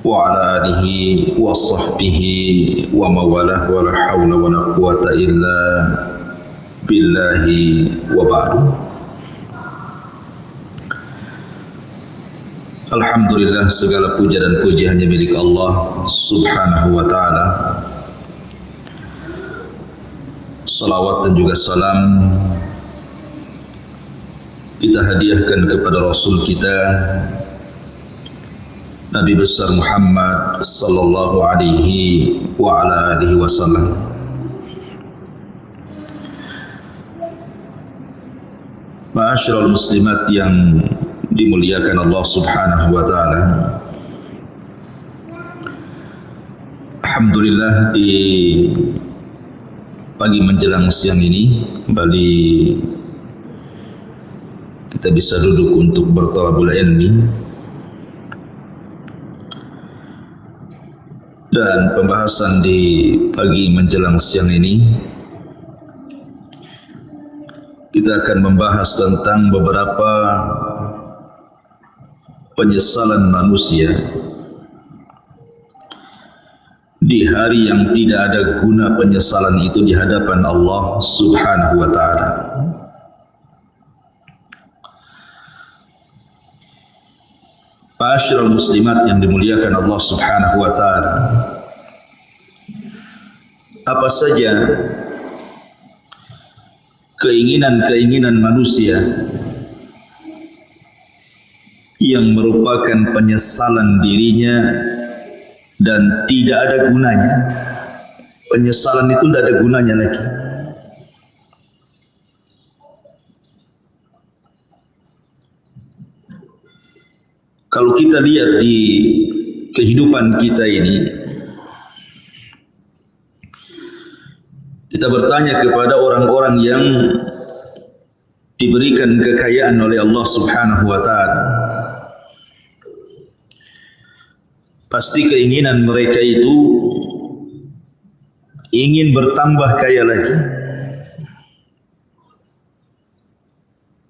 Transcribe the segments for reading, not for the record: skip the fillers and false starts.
وعلى آله وصحبه وموالاه ولا حول ولا قوة إلا بالله وبعد. Alhamdulillah, segala puja dan puji hanya milik Allah Subhanahu wa ta'ala. Salawat dan juga salam kita hadiahkan kepada Rasul kita Nabi besar Muhammad sallallahu alaihi wa ala alihi wasallam. Ma'asyiral muslimat yang dimuliakan Allah Subhanahu wa ta'ala. Alhamdulillah, di pagi menjelang siang ini kembali kita bisa duduk untuk bertalabul ilmi, dan pembahasan di pagi menjelang siang ini kita akan membahas tentang beberapa penyesalan manusia di hari yang tidak ada guna penyesalan itu di hadapan Allah Subhanahu wa ta'ala. Ma'asyiral muslimat yang dimuliakan Allah Subhanahu wa ta'ala, apa saja keinginan-keinginan manusia yang merupakan penyesalan dirinya dan tidak ada gunanya. Penyesalan itu tidak ada gunanya lagi. Kalau kita lihat di kehidupan kita ini, kita bertanya kepada orang-orang yang diberikan kekayaan oleh Allah Subhanahu wa ta'ala, pasti keinginan mereka itu ingin bertambah kaya lagi.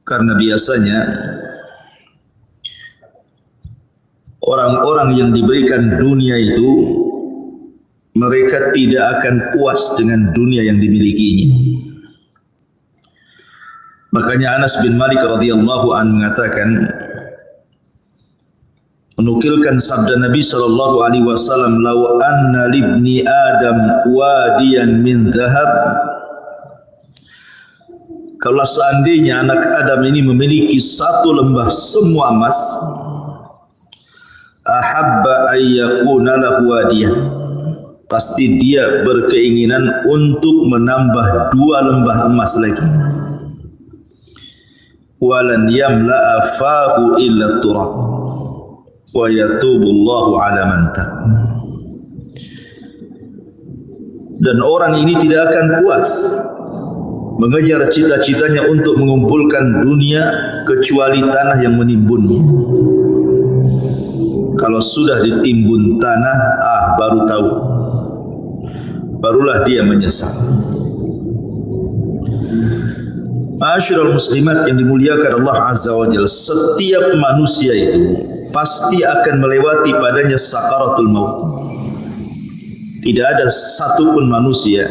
Karena biasanya orang-orang yang diberikan dunia itu mereka tidak akan puas dengan dunia yang dimilikinya. Makanya Anas bin Malik radhiyallahu anhu mengatakan, menukilkan sabda Nabi sallallahu alaihi wasallam, "Law anna libni Adam wadiyan min dhahab." Kalau seandainya anak Adam ini memiliki satu lembah semua emas, ahabba ayyakuna lahu wadiyan, pasti dia berkeinginan untuk menambah 2 lembah emas lagi. Walan yamla'a fahu illa turab wa yatubullahu ala man tab. Dan orang ini tidak akan puas mengejar cita-citanya untuk mengumpulkan dunia kecuali tanah yang menimbunnya. Kalau sudah ditimbun tanah, baru tahu, barulah dia menyesal. Ma'asyiral muslimat yang dimuliakan Allah Azza wa Jalla, setiap manusia itu pasti akan melewati padanya sakaratul maut. Tidak ada satupun manusia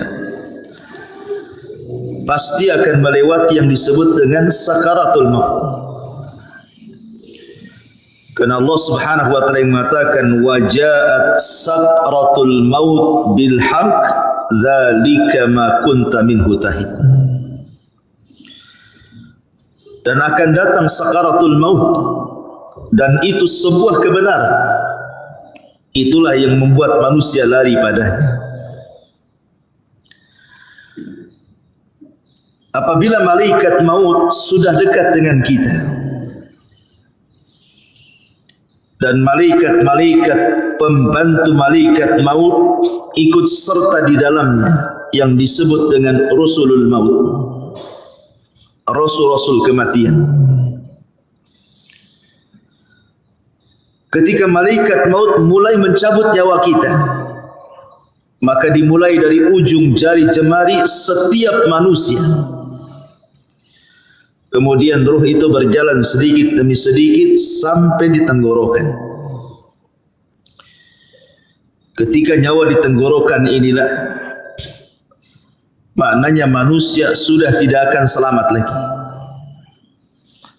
pasti akan melewati yang disebut dengan sakaratul maut. Karena Allah Subhanahu wa ta'ala mengatakan, waja'at sakaratul maut bil haqq dzalika ma kunta minhu tahid. Dan akan datang sakaratul maut, dan itu sebuah kebenaran. Itulah yang membuat manusia lari padanya. Apabila malaikat maut sudah dekat dengan kita, dan malaikat-malaikat pembantu malaikat maut ikut serta di dalamnya yang disebut dengan rusulul maut, rasul-rasul kematian. Ketika malaikat maut mulai mencabut nyawa kita, maka dimulai dari ujung jari jemari setiap manusia. Kemudian ruh itu berjalan sedikit demi sedikit sampai di tenggorokan. Ketika nyawa di tenggorokan inilah, maknanya manusia sudah tidak akan selamat lagi.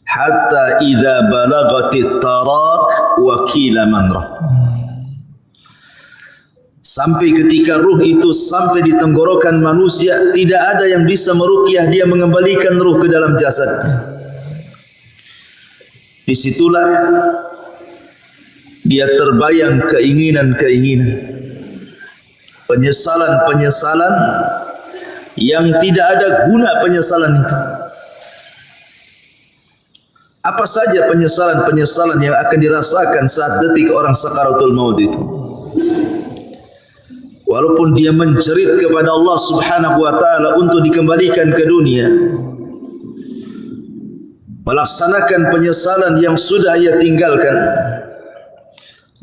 Hatta idza balagatit tarak wa qila man rah. Sampai ketika ruh itu sampai di tenggorokan manusia, tidak ada yang bisa meruqyah dia mengembalikan ruh ke dalam jasadnya. Disitulah dia terbayang keinginan-keinginan, penyesalan-penyesalan yang tidak ada guna penyesalan itu. Apa saja penyesalan-penyesalan yang akan dirasakan saat detik orang sakaratul maut itu. Walaupun dia menjerit kepada Allah Subhanahu wa taala untuk dikembalikan ke dunia, melaksanakan penyesalan yang sudah ia tinggalkan,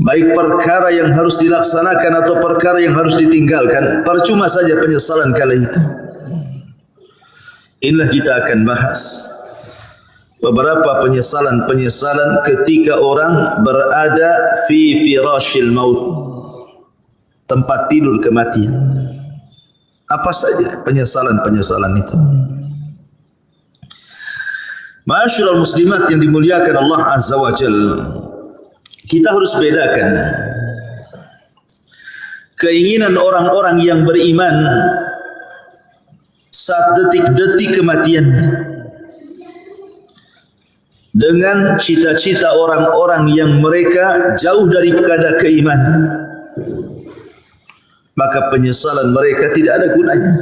baik perkara yang harus dilaksanakan atau perkara yang harus ditinggalkan, percuma saja penyesalan kali itu. Inilah kita akan bahas beberapa penyesalan-penyesalan ketika orang berada fi firashil maut, tempat tidur kematian. Apa saja penyesalan-penyesalan itu? Ma'asyiral muslimat yang dimuliakan Allah Azza wa Jalla, kita harus bedakan keinginan orang-orang yang beriman saat detik-detik kematian dengan cita-cita orang-orang yang mereka jauh daripada keimanan. Maka penyesalan mereka tidak ada gunanya.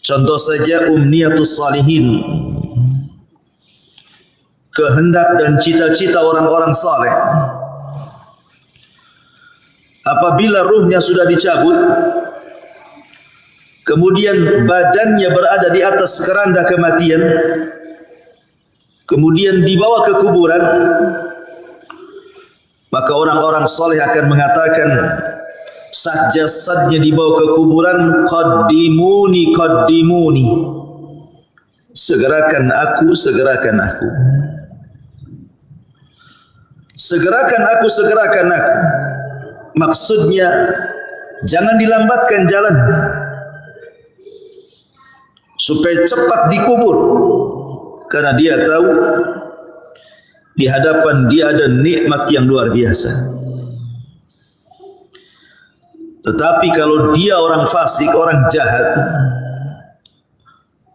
Contoh saja umniyatus salihin, kehendak dan cita-cita orang-orang saleh. Apabila ruhnya sudah dicabut, kemudian badannya berada di atas keranda kematian, kemudian dibawa ke kuburan, maka orang-orang saleh akan mengatakan saat jasadnya dibawa ke kuburan, qaddimuni qaddimuni, segerakan aku, segerakan aku, segerakan aku, segerakan aku. Maksudnya jangan dilambatkan jalan supaya cepat dikubur, karena dia tahu di hadapan dia ada nikmat yang luar biasa. Tetapi kalau dia orang fasik, orang jahat,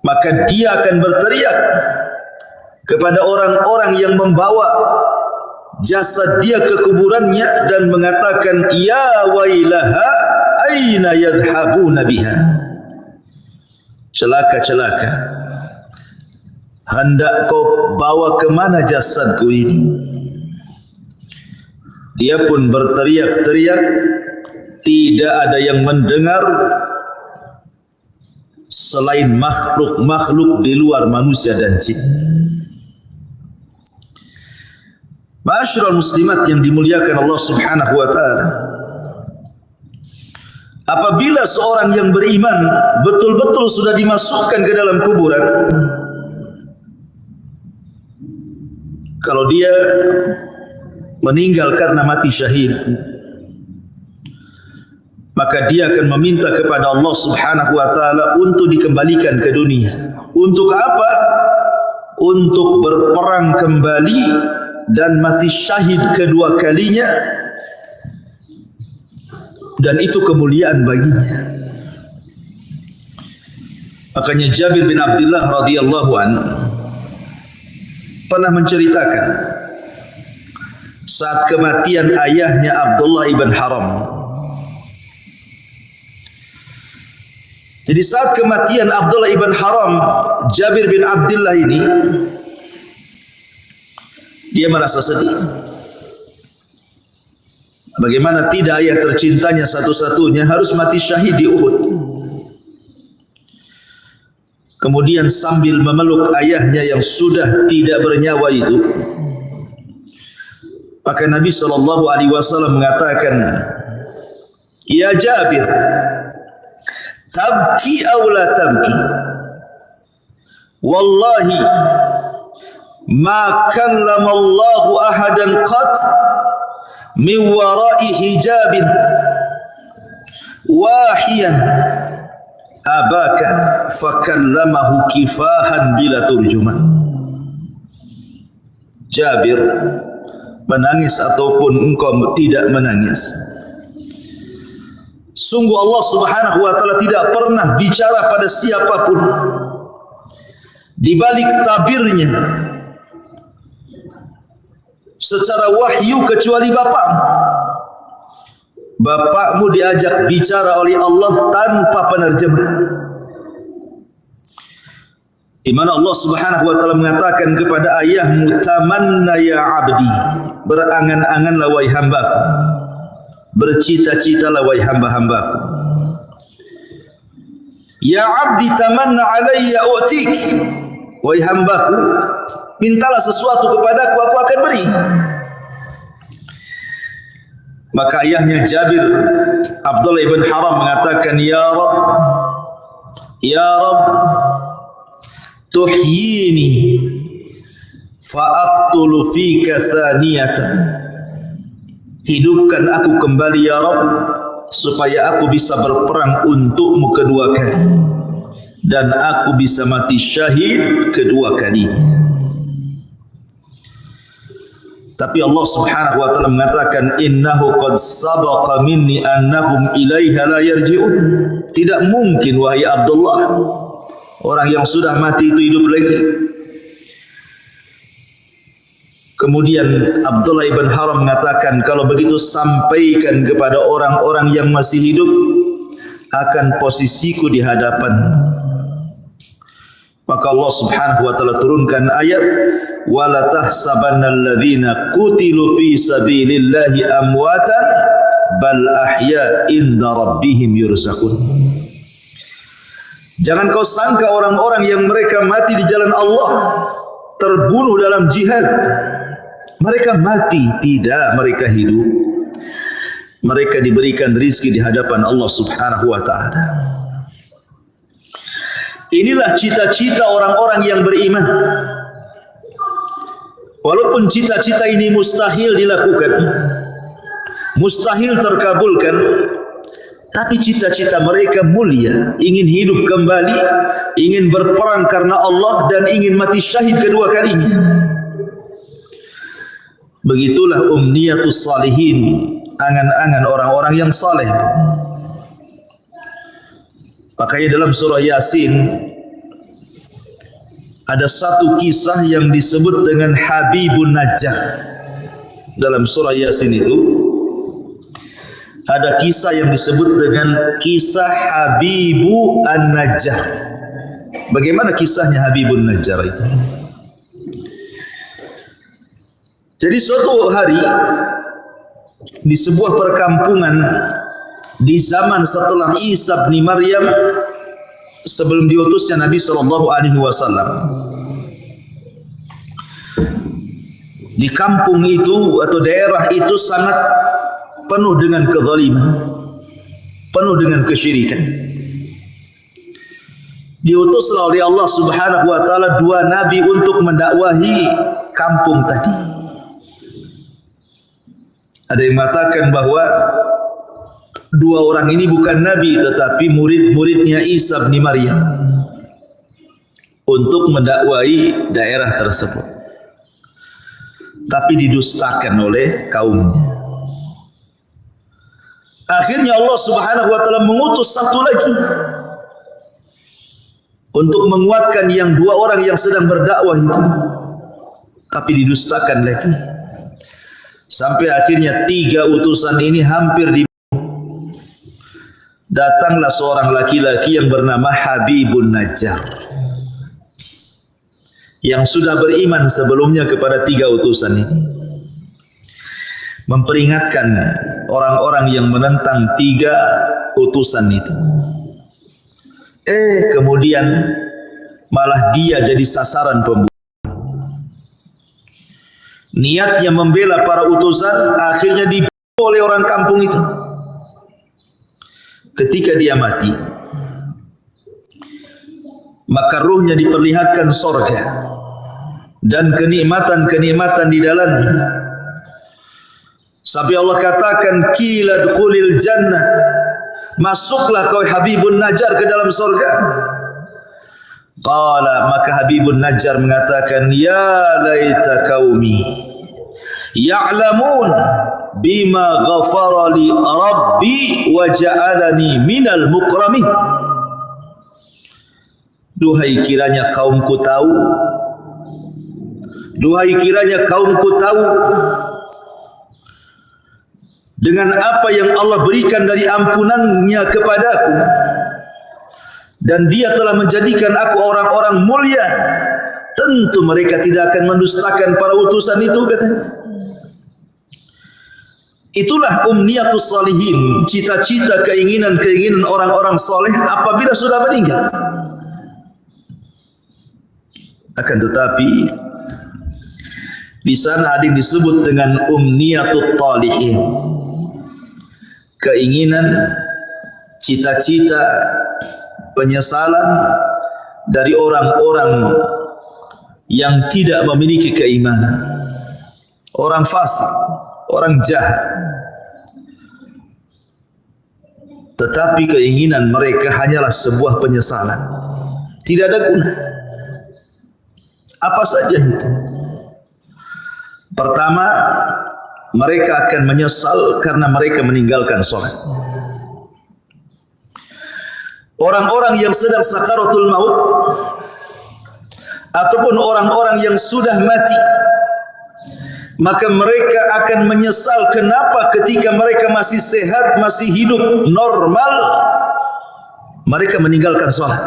maka dia akan berteriak kepada orang-orang yang membawa jasad dia ke kuburannya dan mengatakan, ya wailaha aina yadhhabuna biha. Celaka, celaka, hendak kau bawa ke mana jasadku ini? Dia pun berteriak-teriak, tidak ada yang mendengar selain makhluk-makhluk di luar manusia dan jin. Ma'asyiral muslimat yang dimuliakan Allah Subhanahu wa taala, apabila seorang yang beriman betul-betul sudah dimasukkan ke dalam kuburan, kalau dia meninggal karena mati syahid, maka dia akan meminta kepada Allah Subhanahu wa taala untuk dikembalikan ke dunia. Untuk apa? Untuk berperang kembali dan mati syahid kedua kalinya, dan itu kemuliaan baginya. Makanya Jabir bin Abdullah radhiyallahu anhu pernah menceritakan saat kematian ayahnya Abdullah ibn Haram. Jadi saat kematian Abdullah ibn Haram, Jabir bin Abdullah ini dia merasa sedih. Bagaimana tidak ayah tercintanya satu-satunya harus mati syahid di Uhud. Kemudian sambil memeluk ayahnya yang sudah tidak bernyawa itu, maka Nabi SAW mengatakan, ya Jabir, tabki aw la tabki, wallahi ma kallama Allahu ahadan qat min wara'i hijabin wahiyan abaka fakallamahu kifahan bila turjuman. Jabir, menangis ataupun engkau tidak menangis, sungguh Allah Subhanahu wa taala tidak pernah bicara pada siapapun di balik tabirnya secara wahyu kecuali bapakmu. Bapakmu diajak bicara oleh Allah tanpa penerjemah, di mana Allah Subhanahu wa taala mengatakan kepada ayahmu, tamanna ya abdi, berangan-anganlah wahai hambaku, bercita-citalah wahai hamba-hambaku. Ya abdi tamanna alayya u'tik, wahai hambaku, mintalah sesuatu kepadaku, aku akan beri. Maka ayahnya Jabir, Abdullah ibn Haram mengatakan, ya Rabb, tuhyini fa'aqtulu fika thaniyatan, hidupkan aku kembali ya Rabb, supaya aku bisa berperang untukmu kedua kali, dan aku bisa mati syahid kedua kalinya. Tapi Allah Subhanahu wa taala mengatakan, innahu qad sabaqa minni annahum ilaiha la yarji'un. Tidak mungkin wahai Abdullah, orang yang sudah mati itu hidup lagi. Kemudian Abdullah ibn Haram mengatakan, kalau begitu sampaikan kepada orang-orang yang masih hidup akan posisiku di hadapan. Maka Allah Subhanahu wa taala turunkan ayat, wala tahsabannal ladzina qutilu fi sabilillahi amwatan bal ahya inda rabbihim yurzaqun. Jangan kau sangka orang-orang yang mereka mati di jalan Allah, terbunuh dalam jihad, mereka mati. Tidak, mereka hidup. Mereka diberikan rizki di hadapan Allah Subhanahu wa taala. Inilah cita-cita orang-orang yang beriman. Walaupun cita-cita ini mustahil dilakukan, mustahil terkabulkan, tapi cita-cita mereka mulia, ingin hidup kembali, ingin berperang karena Allah, dan ingin mati syahid kedua kalinya. Begitulah umniyatus salihin, angan-angan orang-orang yang saleh. Makanya dalam surah Yasin ada satu kisah yang disebut dengan Habibun Najjar. Dalam surah Yasin itu ada kisah yang disebut dengan kisah Habibu An-Najjar. Bagaimana kisahnya Habibun Najjar itu? Jadi suatu hari di sebuah perkampungan di zaman setelah Isa bin Maryam, sebelum diutusnya Nabi sallallahu alaihi wasallam, di kampung itu atau daerah itu sangat penuh dengan kezaliman, penuh dengan kesyirikan. Diutuslah oleh Allah Subhanahu wa taala dua nabi untuk mendakwahi kampung tadi. Ada yang mengatakan bahwa dua orang ini bukan nabi tetapi murid-muridnya Isa bin Maryam untuk mendakwahi daerah tersebut, tapi didustakan oleh kaumnya. Akhirnya Allah Subhanahu wa taala mengutus satu lagi untuk menguatkan yang dua orang yang sedang berdakwah itu, tapi didustakan lagi. Sampai akhirnya tiga utusan ini hampir dibunuh. Datanglah seorang laki-laki yang bernama Habibun Najjar, yang sudah beriman sebelumnya kepada tiga utusan ini, memperingatkan orang-orang yang menentang tiga utusan itu. Kemudian malah dia jadi sasaran pembunuh. Niatnya membela para utusan, akhirnya dibunuh oleh orang kampung itu. Ketika dia mati, maka ruhnya diperlihatkan sorga dan kenikmatan-kenikmatan di dalamnya. Sampai Allah katakan qila dkhulil jannah, masuklah kau Habibun Najjar ke dalam surga. Qala, maka Habibun Najjar mengatakan, ya laita qaumi ya'lamun bima ghafara li rabbi wa ja'alani minal mukramin. Duhai kiranya kaumku tahu, duhai kiranya kaumku tahu dengan apa yang Allah berikan dari ampunannya kepadaku, dan dia telah menjadikan aku orang-orang mulia, tentu mereka tidak akan mendustakan para utusan itu, katanya. Itulah umniyatus salihin, cita-cita, keinginan-keinginan orang-orang soleh apabila sudah meninggal. Akan tetapi di sana ada yang disebut dengan umniyatut talihin, keinginan, cita-cita, penyesalan dari orang-orang yang tidak memiliki keimanan, orang fasik, orang jahat. Tetapi keinginan mereka hanyalah sebuah penyesalan, tidak ada guna. Apa saja itu? Pertama, mereka akan menyesal karena mereka meninggalkan solat. Orang-orang yang sedang sakaratul maut ataupun orang-orang yang sudah mati, maka mereka akan menyesal kenapa ketika mereka masih sehat, masih hidup normal, mereka meninggalkan solat.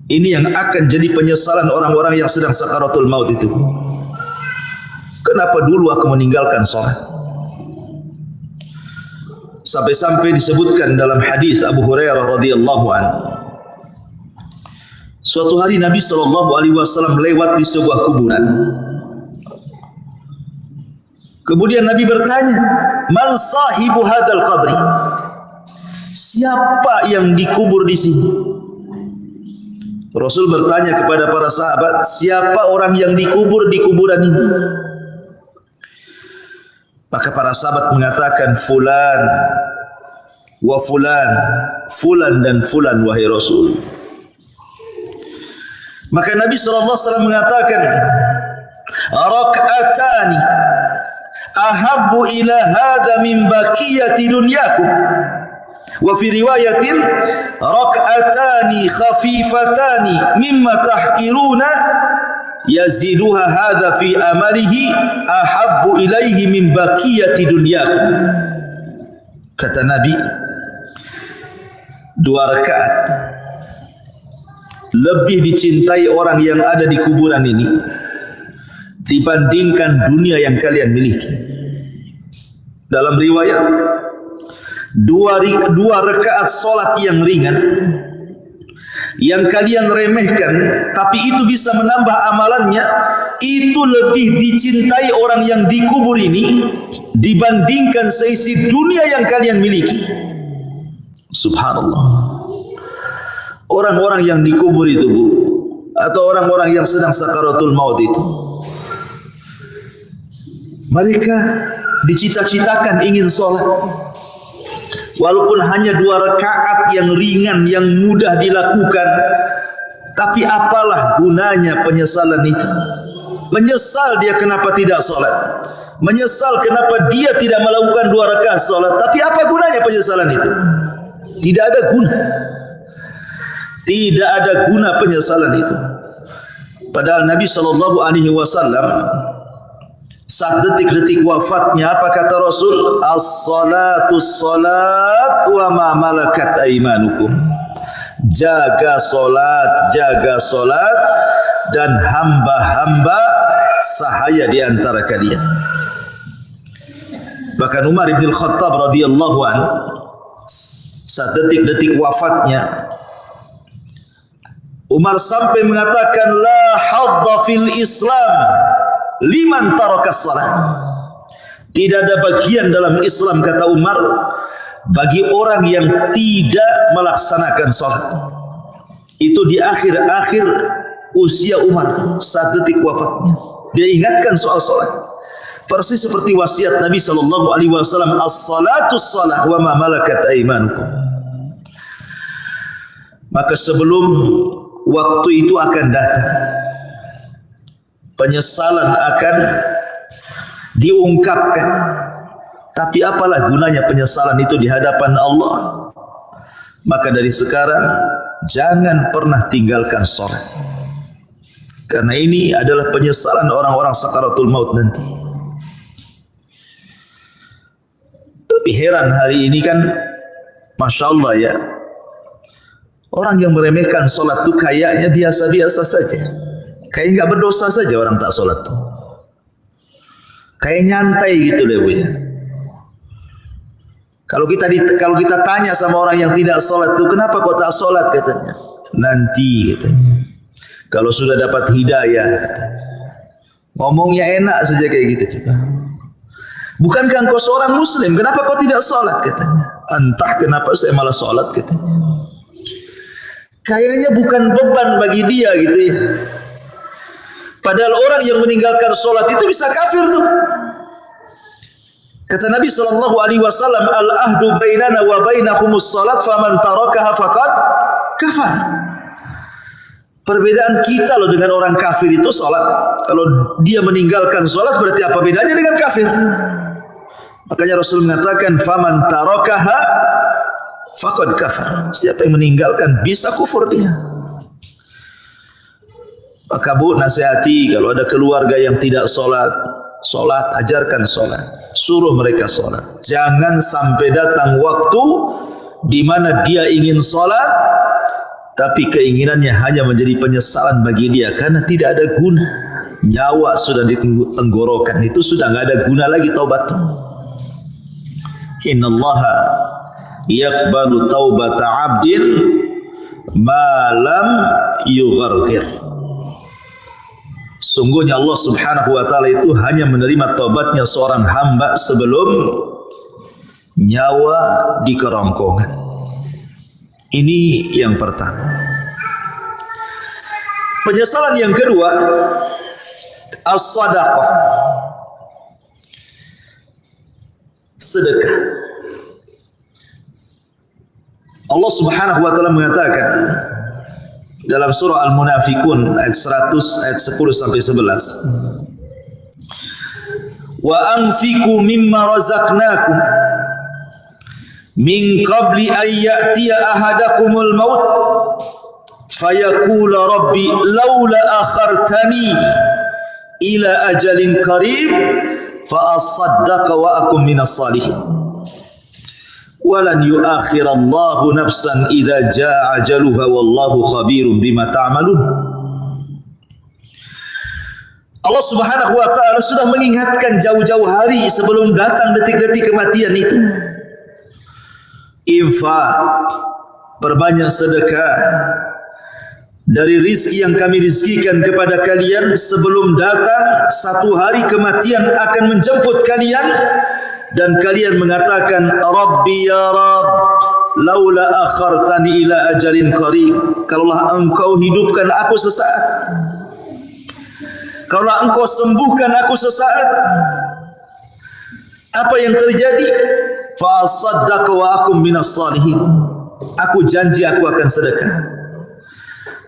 Ini yang akan jadi penyesalan orang-orang yang sedang sakaratul maut itu. Kenapa dulu aku meninggalkan solat? Sampai-sampai disebutkan dalam hadis Abu Hurairah radhiyallahu anhu, suatu hari Nabi SAW lewat di sebuah kuburan. Kemudian Nabi bertanya, man sahibu hadzal qabri? Siapa yang dikubur di sini? Rasul bertanya kepada para sahabat, siapa orang yang dikubur di kuburan ini? Maka para sahabat mengatakan, fulan wa fulan, fulan dan fulan wahai Rasul. Maka Nabi SAW mengatakan, rak'atani ahabbu ila hadha min baqiyati dunyakum. Wa fi riwayatin rak'atani khafifatani mimma tahqiruna yaziduha hadha fi amalihi ahabbu ilaihi min baqiyati dunyakum. Kata Nabi, 2 rakaat lebih dicintai orang yang ada di kuburan ini dibandingkan dunia yang kalian miliki. Dalam riwayat, 2 rakaat solat yang ringan yang kalian remehkan, tapi itu bisa menambah amalannya, itu lebih dicintai orang yang dikubur ini dibandingkan seisi dunia yang kalian miliki. Subhanallah. Orang-orang yang dikubur itu, Bu, atau orang-orang yang sedang sakaratul maut itu, mereka dicita-citakan ingin sholat, walaupun hanya 2 rakaat yang ringan, yang mudah dilakukan. Tapi apalah gunanya penyesalan itu? Menyesal dia kenapa tidak sholat, menyesal kenapa dia tidak melakukan 2 rakaat sholat. Tapi apa gunanya penyesalan itu? Tidak ada guna. Tidak ada guna penyesalan itu. Padahal Nabi SAW saat detik-detik wafatnya, apa kata Rasul? As-salatu salat wa ma malakat aimanukum. Jaga solat dan hamba-hamba sahaya di antara kalian. Bahkan Umar bin Khattab radhiyallahu anhu saat detik-detik wafatnya, Umar sampai mengatakan, la hadza fil Islam liman tarakas salat. Tidak ada bagian dalam Islam, kata Umar, bagi orang yang tidak melaksanakan salat. Itu di akhir-akhir usia Umar saat detik wafatnya. Dia ingatkan soal salat. Persis seperti wasiat Nabi sallallahu alaihi wasallam, as-salatu shalah wa ma malakat aymanukum. Maka sebelum waktu itu akan datang, penyesalan akan diungkapkan. Tapi apalah gunanya penyesalan itu di hadapan Allah? Maka dari sekarang jangan pernah tinggalkan salat. Karena ini adalah penyesalan orang-orang sakaratul maut nanti. Tapi heran hari ini kan, Masya Allah ya, orang yang meremehkan salat itu kayaknya biasa-biasa saja. Kayak enggak berdosa saja orang tak salat tuh. Kayak nyantai gitu deh Bu ya. Kalau kita tanya sama orang yang tidak salat tuh, kenapa kau tak salat katanya? Nanti katanya. Kalau sudah dapat hidayah katanya. Ngomongnya enak saja kayak gitu juga. Bukankah engkau seorang muslim? Kenapa kau tidak salat katanya? Entah kenapa saya malah salat katanya. Kayaknya bukan beban bagi dia gitu ya. Padahal orang yang meninggalkan salat itu bisa kafir tuh. Kata Nabi sallallahu alaihi wasallam, al-ahdu bainana wa bainakumus salat faman tarakaha faqad kafar. Perbedaan kita loh dengan orang kafir itu salat. Kalau dia meninggalkan salat berarti apa bedanya dengan kafir? Makanya Rasul mengatakan faman tarakaha faqad kafar. Siapa yang meninggalkan bisa kufur dia. Maka Bu, nasihati kalau ada keluarga yang tidak salat, ajarkan salat. Suruh mereka salat. Jangan sampai datang waktu di mana dia ingin salat, tapi keinginannya hanya menjadi penyesalan bagi dia karena tidak ada guna. Nyawa sudah ditenggorokan, itu sudah enggak ada guna lagi taubat. Innallaha yaqbalu taubata 'abdin ma lam yugharghir. Sungguhnya Allah Subhanahu wa taala itu hanya menerima taubatnya seorang hamba sebelum nyawa di kerongkongan. Ini yang pertama. Penyesalan yang kedua, as-sadaqah. Sedekah. Allah Subhanahu wa taala mengatakan dalam surah Al-Munafikun ayat 100 ayat 10 sampai 11. Wa anfiqu mimma razaqnakum min qabli an ya'tiya ahadakumul maut fayaqula rabbi laula akhartani ila ajalin qarib fa asaddaqa wa akum minas salihin. Walan yuakhirallahu nafsan idza jaa ajaluha wallahu khabirum bima ta'malun. Allah Subhanahu wa taala sudah mengingatkan jauh-jauh hari sebelum datang detik-detik kematian itu. Infak, perbanyak sedekah dari rizki yang kami rizkikan kepada kalian sebelum datang satu hari kematian akan menjemput kalian. Dan kalian mengatakan, Rabbi ya Rabb, laula akhartani ila ajalin qarib. Kalaulah engkau hidupkan aku sesaat, kalaulah engkau sembuhkan aku sesaat, apa yang terjadi? Fa asaddaqa wa akum minas salihin. Aku janji aku akan sedekah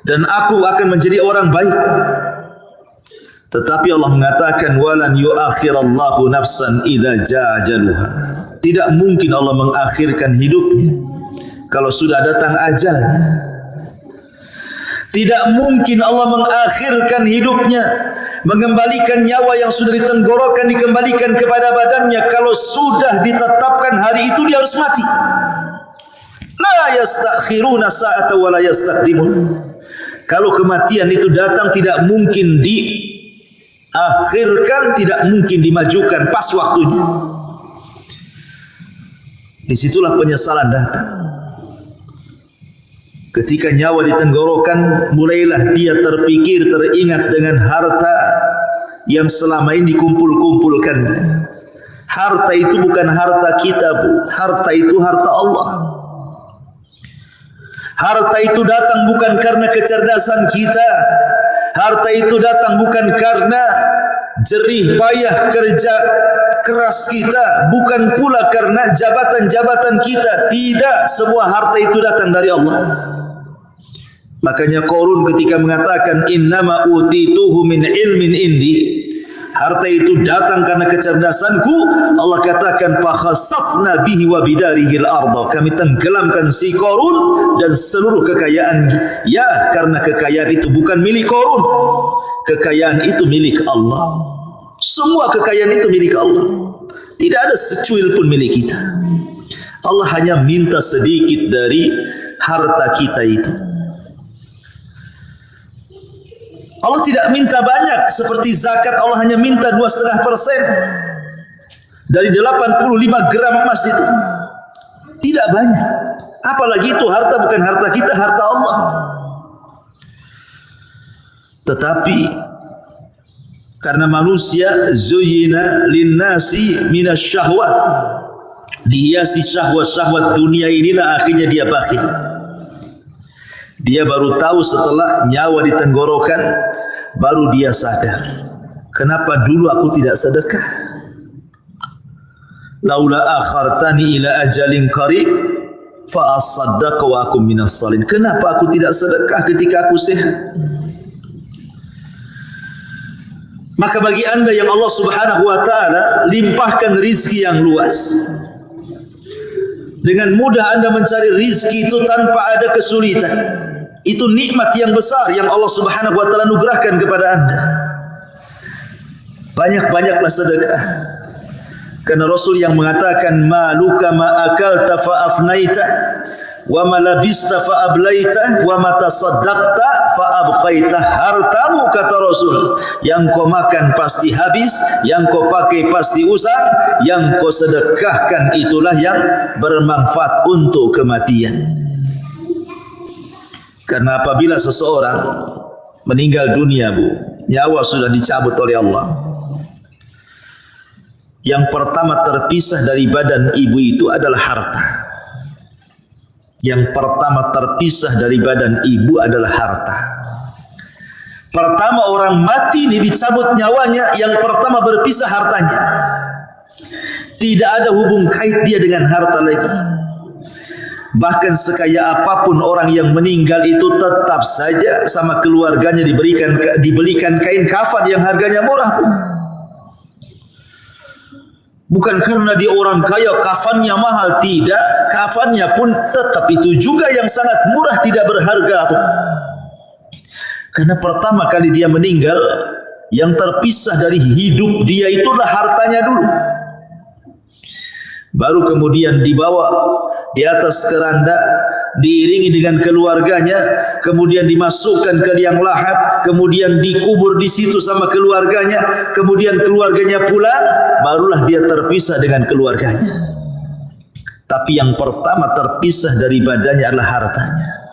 dan aku akan menjadi orang baik. Tetapi Allah mengatakan walan yuakhirallahu nafsan idza jaa ajaluha. Tidak mungkin Allah mengakhirkan hidupnya kalau sudah datang ajalnya. Tidak mungkin Allah mengakhirkan hidupnya, mengembalikan nyawa yang sudah ditenggorokan dikembalikan kepada badannya kalau sudah ditetapkan hari itu dia harus mati. La yastakhiruna sa'ata wa la yastaqdimun. Kalau kematian itu datang tidak mungkin diakhirkan, tidak mungkin dimajukan pas waktunya. Disitulah penyesalan datang. Ketika nyawa ditenggorokan, mulailah dia terpikir, teringat dengan harta yang selama ini dikumpul-kumpulkan. Harta itu bukan harta kita, Bu. Harta itu harta Allah. Harta itu datang bukan karena kecerdasan kita. Harta itu datang bukan karena jerih payah kerja keras kita, bukan pula karena jabatan-jabatan kita. Tidak, semua harta itu datang dari Allah. Makanya Qarun ketika mengatakan innama utituhu min ilmin indi, harta itu datang karena kecerdasanku, Allah katakan fa khasafna bihi wa bidarihi al-ardh, kami tenggelamkan si Qarun dan seluruh kekayaan. Ya, karena kekayaan itu bukan milik Qarun, kekayaan itu milik Allah. Semua kekayaan itu milik Allah, tidak ada secuil pun milik kita. Allah hanya minta sedikit dari harta kita itu. Allah tidak minta banyak seperti zakat. Allah hanya minta 2,5% dari 85 gram emas itu. Tidak banyak. Apalagi itu harta bukan harta kita, harta Allah. Tetapi karena manusia zuyyina linnasi minasyahwat, dihiasi syahwat-syahwat dunia inilah, akhirnya dia bakhil. Dia baru tahu setelah nyawa di tenggorokan, baru dia sadar, kenapa dulu aku tidak sedekah? Laula akhartani ila ajalin qarib fa asaddaq wa akum minas salihin. Kenapa aku tidak sedekah ketika aku sehat? Maka bagi anda yang Allah Subhanahu wa ta'ala limpahkan rizki yang luas, dengan mudah anda mencari rizki itu tanpa ada kesulitan. Itu nikmat yang besar yang Allah Subhanahu wa ta'ala anugerahkan kepada anda. Banyak-banyaklah sedekah. Karena Rasul yang mengatakan maluka ma akalta fa afnaita wa ma labista fa ablaita wa ma tasaddaqta fa abqaita. Hartamu, kata Rasul, yang kau makan pasti habis, yang kau pakai pasti usang, yang kau sedekahkan itulah yang bermanfaat untuk kematian. Karena apabila seseorang meninggal dunia, nyawa sudah dicabut oleh Allah, yang pertama terpisah dari badan ibu itu adalah harta. Yang pertama terpisah dari badan ibu adalah harta. Pertama orang mati ini dicabut nyawanya, yang pertama berpisah hartanya. Tidak ada hubung kait dia dengan harta lagi. Bahkan sekaya apapun orang yang meninggal itu tetap saja sama keluarganya dibelikan kain kafan yang harganya murah. Bukan karena dia orang kaya kafannya mahal, tidak. Kafannya pun tetap itu juga yang sangat murah, tidak berharga. Karena pertama kali dia meninggal, yang terpisah dari hidup dia itulah hartanya dulu. Baru kemudian dibawa di atas keranda, diiringi dengan keluarganya, kemudian dimasukkan ke liang lahat, kemudian dikubur di situ sama keluarganya, kemudian keluarganya pulang, barulah dia terpisah dengan keluarganya. Tapi yang pertama terpisah dari badannya adalah hartanya.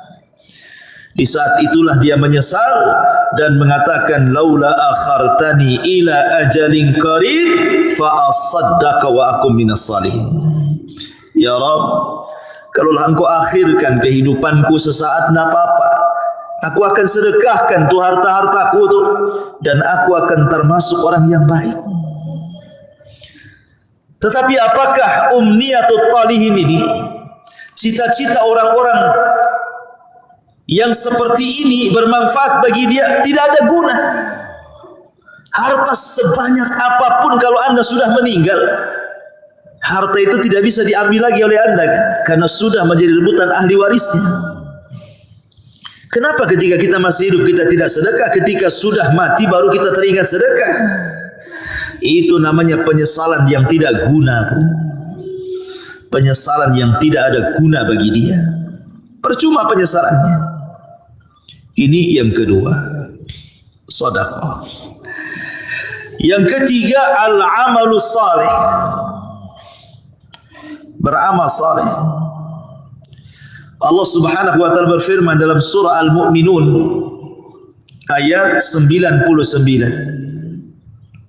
Di saat itulah dia menyesal dan mengatakan laula akhartani ila ajalin qarib fa asaddaqa wa akum minas salihin. Ya Rabb, kalaulah engkau akhirkan kehidupanku sesaat, tidak apa-apa, aku akan sedekahkan tu harta-hartaku tu, dan aku akan termasuk orang yang baik. Tetapi apakah umniyatut talihin ini, cita-cita orang-orang yang seperti ini bermanfaat bagi dia? Tidak ada guna. Harta sebanyak apapun kalau anda sudah meninggal, harta itu tidak bisa diambil lagi oleh anda, kan? Karena sudah menjadi rebutan ahli warisnya. Kenapa ketika kita masih hidup kita tidak sedekah, ketika sudah mati baru kita teringat sedekah? Itu namanya penyesalan yang tidak guna. Penyesalan yang tidak ada guna bagi dia. Percuma penyesalannya. Ini yang kedua, sedekah. Yang ketiga, al-amalus salih. Beramal saleh. Allah Subhanahu wa taala berfirman dalam surah Al-Mu'minun ayat 99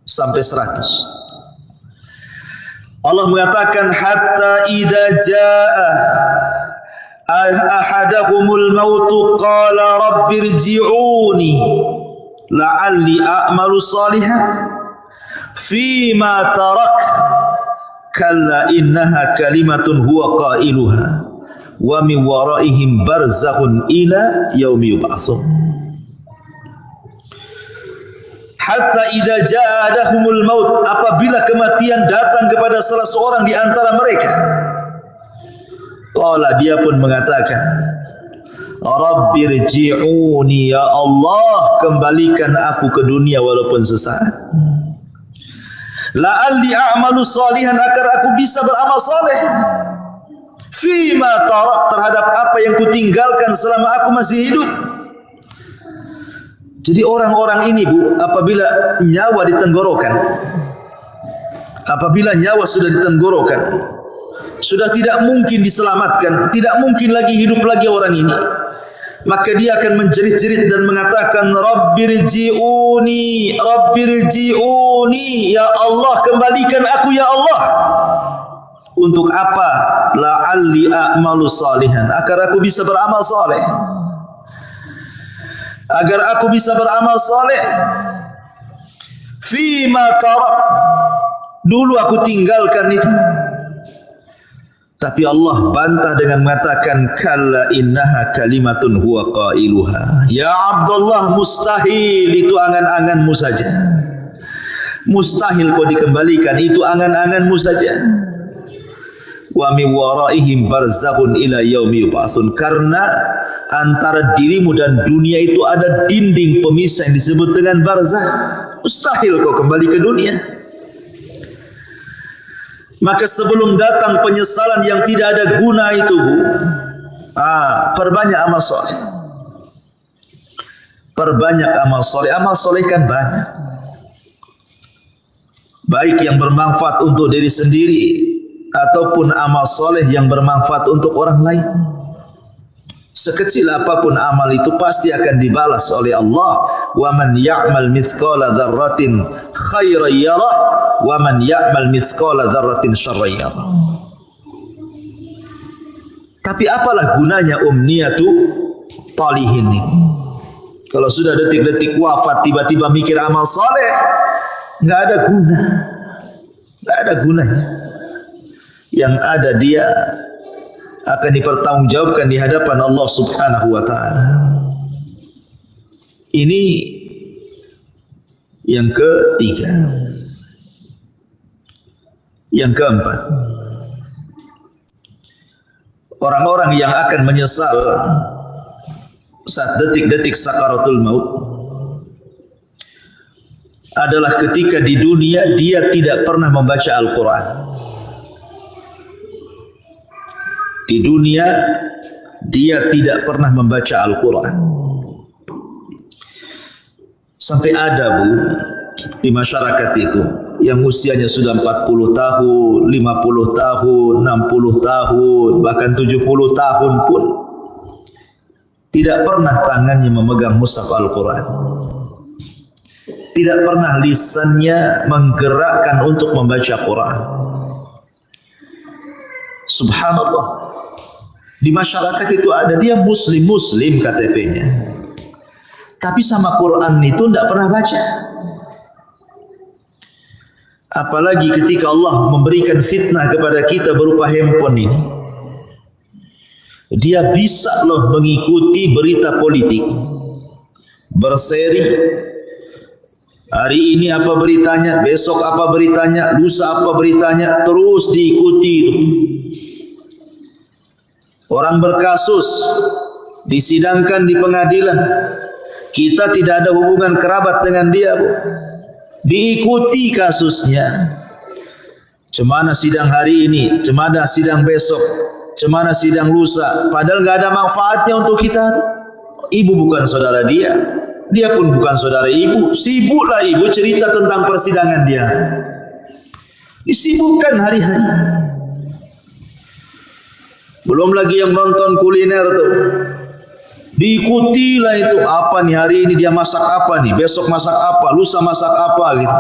sampai 100. Allah mengatakan hatta idza jaa ahadahumul maut qala rabbirji'uni la'alli a'malu salihan fima tarak kalla innaha kalimatun huwa qailuha wa min waraihim barzakhun ila yaumi yub'atsun. Hatta idza ja'adahumul maut, apabila kematian datang kepada salah seorang di antara mereka, qala, dia pun mengatakan, Rabbirji'uni, ya Allah, kembalikan aku ke dunia walaupun sesaat. La'alli a'malu salihan, agar aku bisa beramal saleh. Fima tarak, terhadap apa yang kutinggalkan selama aku masih hidup. Jadi orang-orang ini, Bu, apabila nyawa ditenggorokan, apabila nyawa sudah ditenggorokan, sudah tidak mungkin diselamatkan, tidak mungkin lagi hidup lagi orang ini, maka dia akan menjerit-jerit dan mengatakan, Rabbirji'uni, Rabbirji'uni, ya Allah, kembalikan aku ya Allah. Untuk apa? La'alli a'malu salihan, agar aku bisa beramal saleh. Agar aku bisa beramal saleh. Fima tarak, dulu aku tinggalkan itu. Tapi Allah bantah dengan mengatakan, kalla innaha kalimatun huwa qailuha. Ya Abdullah, mustahil, itu angan-anganmu saja. Mustahil kau dikembalikan, itu angan-anganmu saja. Wa min waraihim barzakhun ila yaumi yub'atsun, karena antara dirimu dan dunia itu ada dinding pemisah yang disebut dengan barzakh. Mustahil kau kembali ke dunia. Maka sebelum datang penyesalan yang tidak ada guna itu, Bu, perbanyak amal soleh. Perbanyak amal soleh. Amal soleh kan banyak, baik yang bermanfaat untuk diri sendiri ataupun amal soleh yang bermanfaat untuk orang lain. Sekecil apapun amal itu pasti akan dibalas oleh Allah. Wa man ya'mal mithqala dzarratin khairan yarah wa man ya'mal mithqala dzarratin syarran yarah. Tapi apalah gunanya umniyatu talihin ini? Kalau sudah detik-detik wafat tiba-tiba mikir amal soleh, enggak ada guna. Enggak ada gunanya. Yang ada dia akan dipertanggungjawabkan di hadapan Allah Subhanahu wa taala. Ini yang ketiga. Yang keempat, orang-orang yang akan menyesal saat detik-detik sakaratul maut adalah ketika di dunia dia tidak pernah membaca Al-Quran. Di dunia dia tidak pernah membaca Al-Quran. Sampai ada, Bu, di masyarakat itu yang usianya sudah 40 tahun, 50 tahun, 60 tahun, bahkan 70 tahun pun tidak pernah tangannya memegang mushaf Al-Quran. Tidak pernah lisannya menggerakkan untuk membaca Quran. Subhanallah. Di masyarakat itu ada, dia muslim KTP-nya, tapi sama Quran itu tidak pernah baca. Apalagi ketika Allah memberikan fitnah kepada kita berupa handphone ini, dia bisa loh mengikuti berita politik, berseri. Hari ini apa beritanya, besok apa beritanya, lusa apa beritanya, terus diikuti itu. Orang berkasus disidangkan di pengadilan, kita tidak ada hubungan kerabat dengan dia, Bu. Diikuti kasusnya. Cemana sidang hari ini, cemana sidang besok, cemana sidang lusa, padahal enggak ada manfaatnya untuk kita. Ibu bukan saudara dia, dia pun bukan saudara ibu. Sibuklah ibu cerita tentang persidangan dia. Disibukkan hari-hari. Belum lagi yang nonton kuliner tuh, diikutilah itu, apa nih hari ini dia masak apa nih, besok masak apa, lusa masak apa gitu.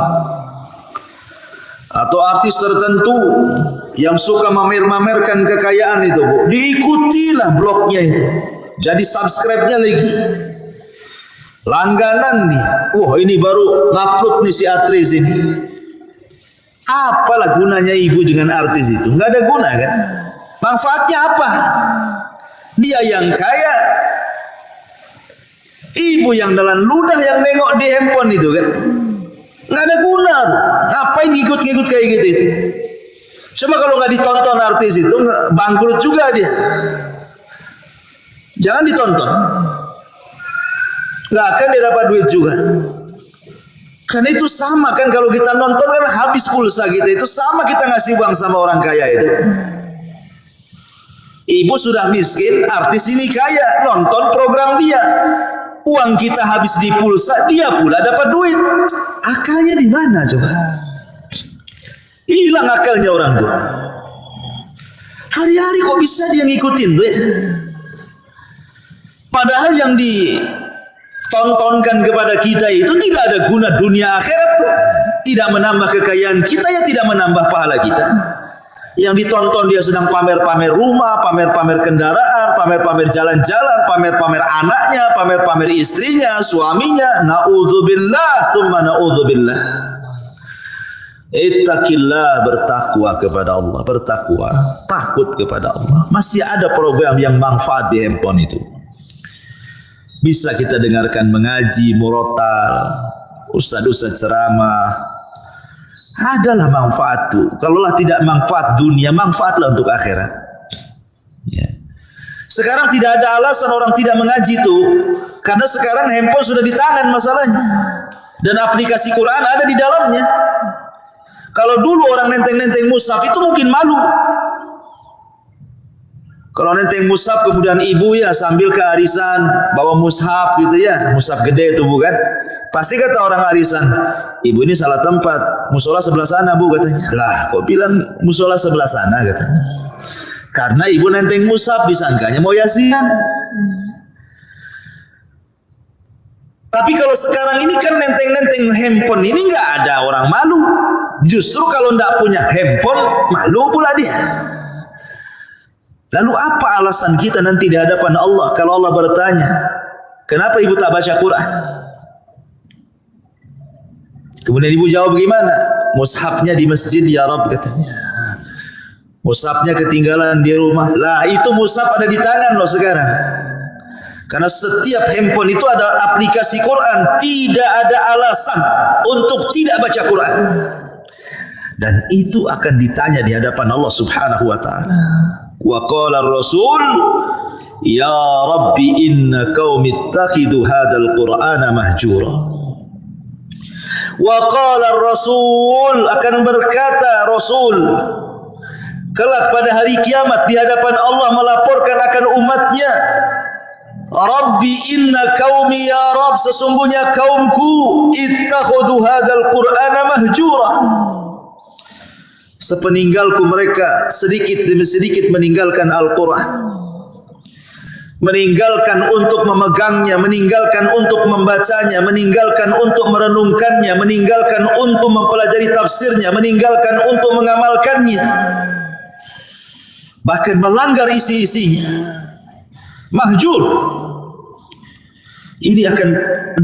Atau artis tertentu yang suka mamer-mamerkan kekayaan itu, Bu, diikutilah blognya itu, jadi subscribe-nya lagi. Langganan nih. Wah, ini baru ngupload nih si artis ini. Apalah gunanya ibu dengan artis itu? Nggak ada guna kan? Manfaatnya apa? Dia yang kaya, ibu yang dalam ludah yang nengok di handphone itu kan? Nggak ada guna. Ngapain ngikut-ngikut kayak gitu itu? Cuma kalau nggak ditonton artis itu bangkrut juga dia. Jangan ditonton. Nggak akan dia dapat duit juga. Karena itu sama kan kalau kita nonton kan habis pulsa kita. Itu sama kita ngasih uang sama orang kaya itu. Ibu sudah miskin, artis ini kaya, nonton program dia. Uang kita habis di pulsa, dia pula dapat duit. Akalnya di mana coba? Hilang akalnya orang tua. Hari-hari kok bisa dia ngikutin tuh? Padahal yang ditontonkan kepada kita itu tidak ada guna dunia akhirat tuh. Tidak menambah kekayaan kita, ya tidak menambah pahala kita. Yang ditonton dia sedang pamer-pamer rumah, pamer-pamer kendaraan, pamer-pamer jalan-jalan, pamer-pamer anaknya, pamer-pamer istrinya, suaminya. Na'udzubillah, thumma na'udzubillah. Ittaqillah, bertakwa kepada Allah, bertakwa, takut kepada Allah. Masih ada program yang manfaat di handphone itu. Bisa kita dengarkan mengaji, murotal, ustaz-ustaz ceramah. Adalah manfaat tuh. Kalaulah tidak manfaat dunia, manfaatlah untuk akhirat. Ya. Sekarang tidak ada alasan orang tidak mengaji tuh, karena sekarang handphone sudah di tangan masalahnya, dan aplikasi Quran ada di dalamnya. Kalau dulu orang nenteng-nenteng mushaf itu mungkin malu. Kalau nenteng mushaf kemudian ibu ya sambil ke arisan bawa mushaf gitu ya, mushaf gede itu bukan? Pasti kata orang arisan, ibu ini salah tempat, musola sebelah sana bu katanya. Lah kok bilang musola sebelah sana katanya? Karena ibu nenteng mushaf disangkanya mau yasinan. Tapi kalau sekarang ini kan nenteng-nenteng handphone ini nggak ada orang malu. Justru kalau nggak punya handphone malu pula dia. Lalu apa alasan kita nanti di hadapan Allah kalau Allah bertanya, kenapa ibu tak baca Quran? Kemudian ibu jawab bagaimana? Mushafnya di masjid ya Rabb katanya. Mushafnya ketinggalan di rumah. Lah itu mushaf ada di tangan loh sekarang. Karena setiap handphone itu ada aplikasi Quran. Tidak ada alasan untuk tidak baca Quran. Dan itu akan ditanya di hadapan Allah Subhanahu wa taala. Wa qala ar-rasul ya rabbi inna qaumi ittakhidhu hadzal qur'ana mahjura. Wa qala ar-rasul, akan berkata Rasul kelak pada hari kiamat di hadapan Allah melaporkan akan umatnya, Rabbi inna qaumi ya Rabb, sesungguhnya kaumku ittakhadhu hadzal qur'ana mahjura. Sepeninggalku mereka sedikit demi sedikit meninggalkan Al-Quran, meninggalkan untuk memegangnya, meninggalkan untuk membacanya, meninggalkan untuk merenungkannya, meninggalkan untuk mempelajari tafsirnya, meninggalkan untuk mengamalkannya, bahkan melanggar isi-isinya. Mahjur. Ini akan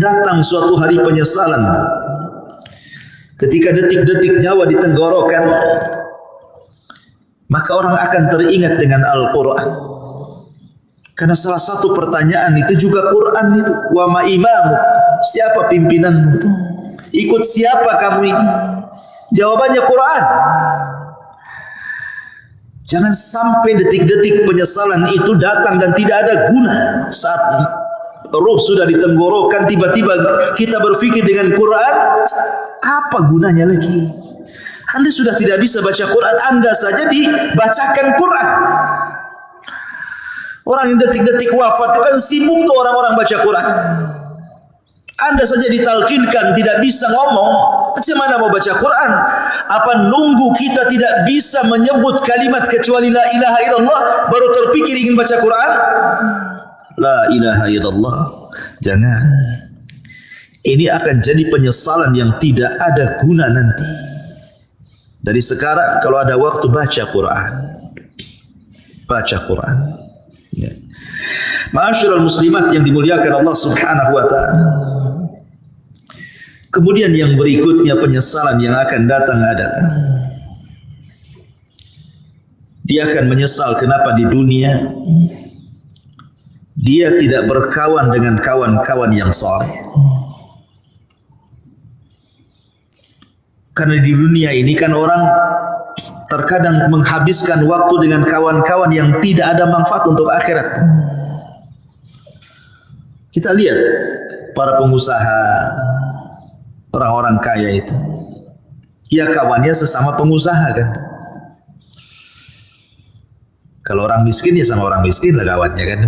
datang suatu hari penyesalan. Ketika detik-detik nyawa di tenggorokan, maka orang akan teringat dengan Al-Quran. Karena salah satu pertanyaan itu juga Quran itu. Wa ma imamu, siapa pimpinanmu? Ikut siapa kamu ini? Jawabannya Quran. Jangan sampai detik-detik penyesalan itu datang dan tidak ada guna. Saat ruh sudah di tenggorokan, tiba-tiba kita berpikir dengan Quran, apa gunanya lagi? Anda sudah tidak bisa baca Quran, Anda saja dibacakan Quran. Orang yang detik-detik wafat kan sibuk tuh orang-orang baca Quran. Anda saja ditalkinkan tidak bisa ngomong, macam mana mau baca Quran? Apa nunggu kita tidak bisa menyebut kalimat kecuali la ilaha illallah baru terpikir ingin baca Quran? La ilaha illallah. Jangan. Ini akan jadi penyesalan yang tidak ada guna nanti. Dari sekarang kalau ada waktu baca Quran. Baca Quran. Ya. Ma'asyiral muslimat yang dimuliakan Allah Subhanahu wa taala. Kemudian yang berikutnya penyesalan yang akan datang adalah dia akan menyesal kenapa di dunia dia tidak berkawan dengan kawan-kawan yang saleh. Karena di dunia ini kan orang terkadang menghabiskan waktu dengan kawan-kawan yang tidak ada manfaat untuk akhirat. Kita lihat para pengusaha, orang-orang kaya itu, ya kawannya sesama pengusaha kan. Kalau orang miskin ya sama orang miskin lah kawannya kan.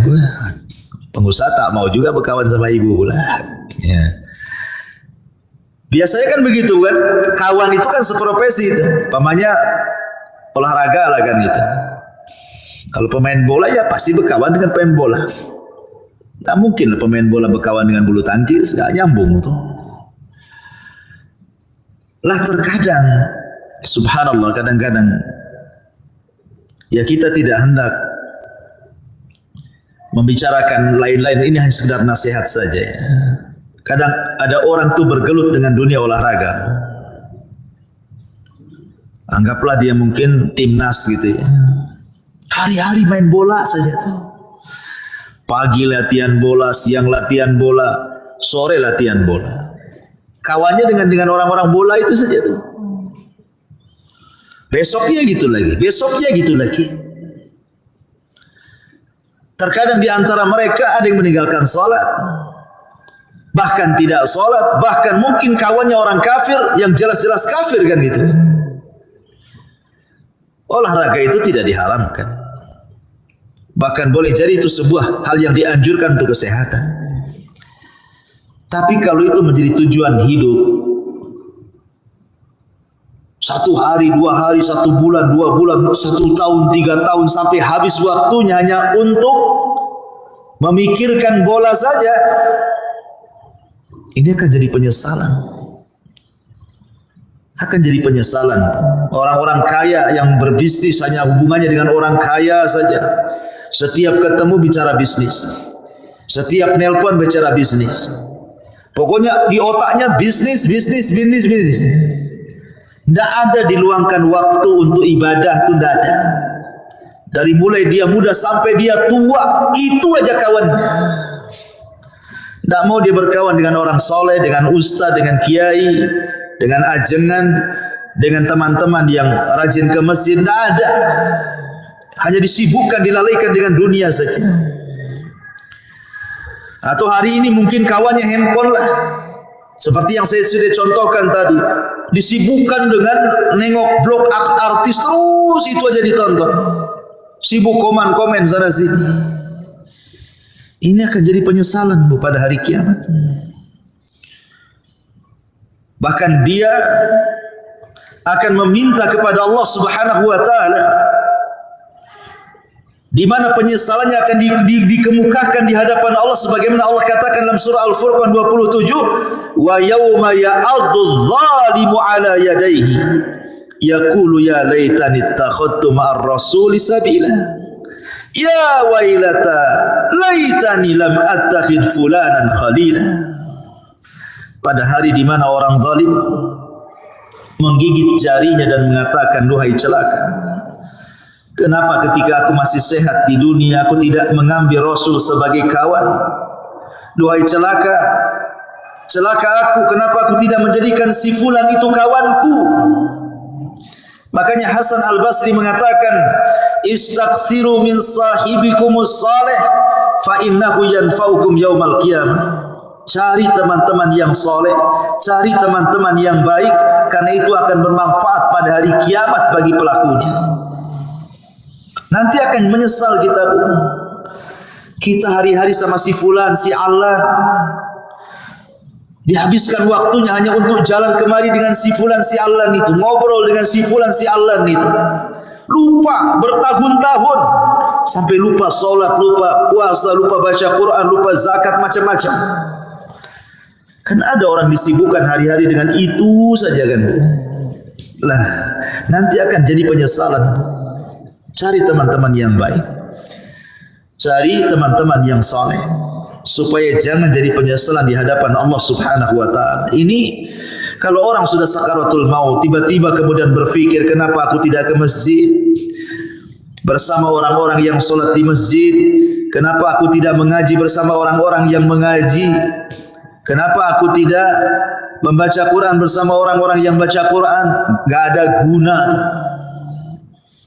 Pengusaha tak mau juga berkawan sama ibu pula. Ya. Biasanya kan begitu kan, kawan itu kan seprofesi itu. Pamannya olahraga lah kan gitu. Kalau pemain bola ya pasti berkawan dengan pemain bola. Gak mungkin lah pemain bola berkawan dengan bulu tangkis, gak nyambung tuh. Lah terkadang, subhanallah kadang-kadang ya kita tidak hendak membicarakan lain-lain, ini hanya sekedar nasihat saja ya. Kadang ada orang tuh bergelut dengan dunia olahraga. Anggaplah dia mungkin timnas gitu ya. Hari-hari main bola saja tuh. Pagi latihan bola, siang latihan bola, sore latihan bola. Kawannya dengan orang-orang bola itu saja tuh. Besoknya gitu lagi, besoknya gitu lagi. Terkadang di antara mereka ada yang meninggalkan sholat, bahkan tidak sholat, bahkan mungkin kawannya orang kafir yang jelas-jelas kafir kan gitu. Olahraga itu tidak diharamkan. Bahkan boleh jadi itu sebuah hal yang dianjurkan untuk kesehatan. Tapi kalau itu menjadi tujuan hidup, 1 hari, 2 hari, 1 bulan, 2 bulan, 1 tahun, 3 tahun sampai habis waktunya hanya untuk memikirkan bola saja, ini akan jadi penyesalan. Akan jadi penyesalan. Orang-orang kaya yang berbisnis hanya hubungannya dengan orang kaya saja. Setiap ketemu bicara bisnis. Setiap nelpon bicara bisnis. Pokoknya di otaknya bisnis. Tidak ada diluangkan waktu untuk ibadah, itu tidak ada. Dari mulai dia muda sampai dia tua, itu aja kawannya. Tidak mau dia berkawan dengan orang soleh, dengan ustaz, dengan kiai, dengan ajengan, dengan teman-teman yang rajin ke masjid. Tidak ada. Hanya disibukkan, dilalaikan dengan dunia saja. Atau hari ini mungkin kawannya handphone lah. Seperti yang saya sudah contohkan tadi. Disibukkan dengan nengok blog artis terus, itu aja ditonton. Sibuk komen-komen sana sini. Ini akan jadi penyesalan pada hari kiamat. Bahkan dia akan meminta kepada Allah Subhanahu wa taala, di mana penyesalannya akan dikemukakan di hadapan Allah sebagaimana Allah katakan dalam surah Al-Furqan 27, wa yauma ya'addu adh-dhalimu 'ala yadayhi yaqulu ya laitani ittakhadtu ma'ar rasuli sabila ya wailata laitani lam attakhid fulanan khalila. Pada hari di mana orang zalim menggigit jarinya dan mengatakan, duhai celaka, kenapa ketika aku masih sehat di dunia aku tidak mengambil Rasul sebagai kawan? Duhai celaka, celaka aku, kenapa aku tidak menjadikan si fulan itu kawanku? Makanya Hasan Al-Basri mengatakan, istaghfiru min sahibikumus salih fa innahu yanfa'ukum yaumal qiyamah. Cari teman-teman yang soleh, cari teman-teman yang baik, karena itu akan bermanfaat pada hari kiamat bagi pelakunya. Nanti akan menyesal kita. Kita hari-hari sama si fulan, si alan, dihabiskan waktunya hanya untuk jalan kemari dengan si fulan, si alan itu, ngobrol dengan si fulan, si alan itu. Lupa bertahun-tahun, sampai lupa sholat, lupa puasa, lupa baca Quran, lupa zakat, macam-macam. Kan ada orang disibukkan hari-hari dengan itu saja kan. Lah, nanti akan jadi penyesalan. Cari teman-teman yang baik. Cari teman-teman yang saleh. supaya jangan jadi penyesalan di hadapan Allah Subhanahu wa taala. Ini kalau orang sudah sakaratul maut tiba-tiba kemudian berpikir, kenapa aku tidak ke masjid bersama orang-orang yang solat di masjid? Kenapa aku tidak mengaji bersama orang-orang yang mengaji? Kenapa aku tidak membaca Quran bersama orang-orang yang baca Quran? Gak ada guna.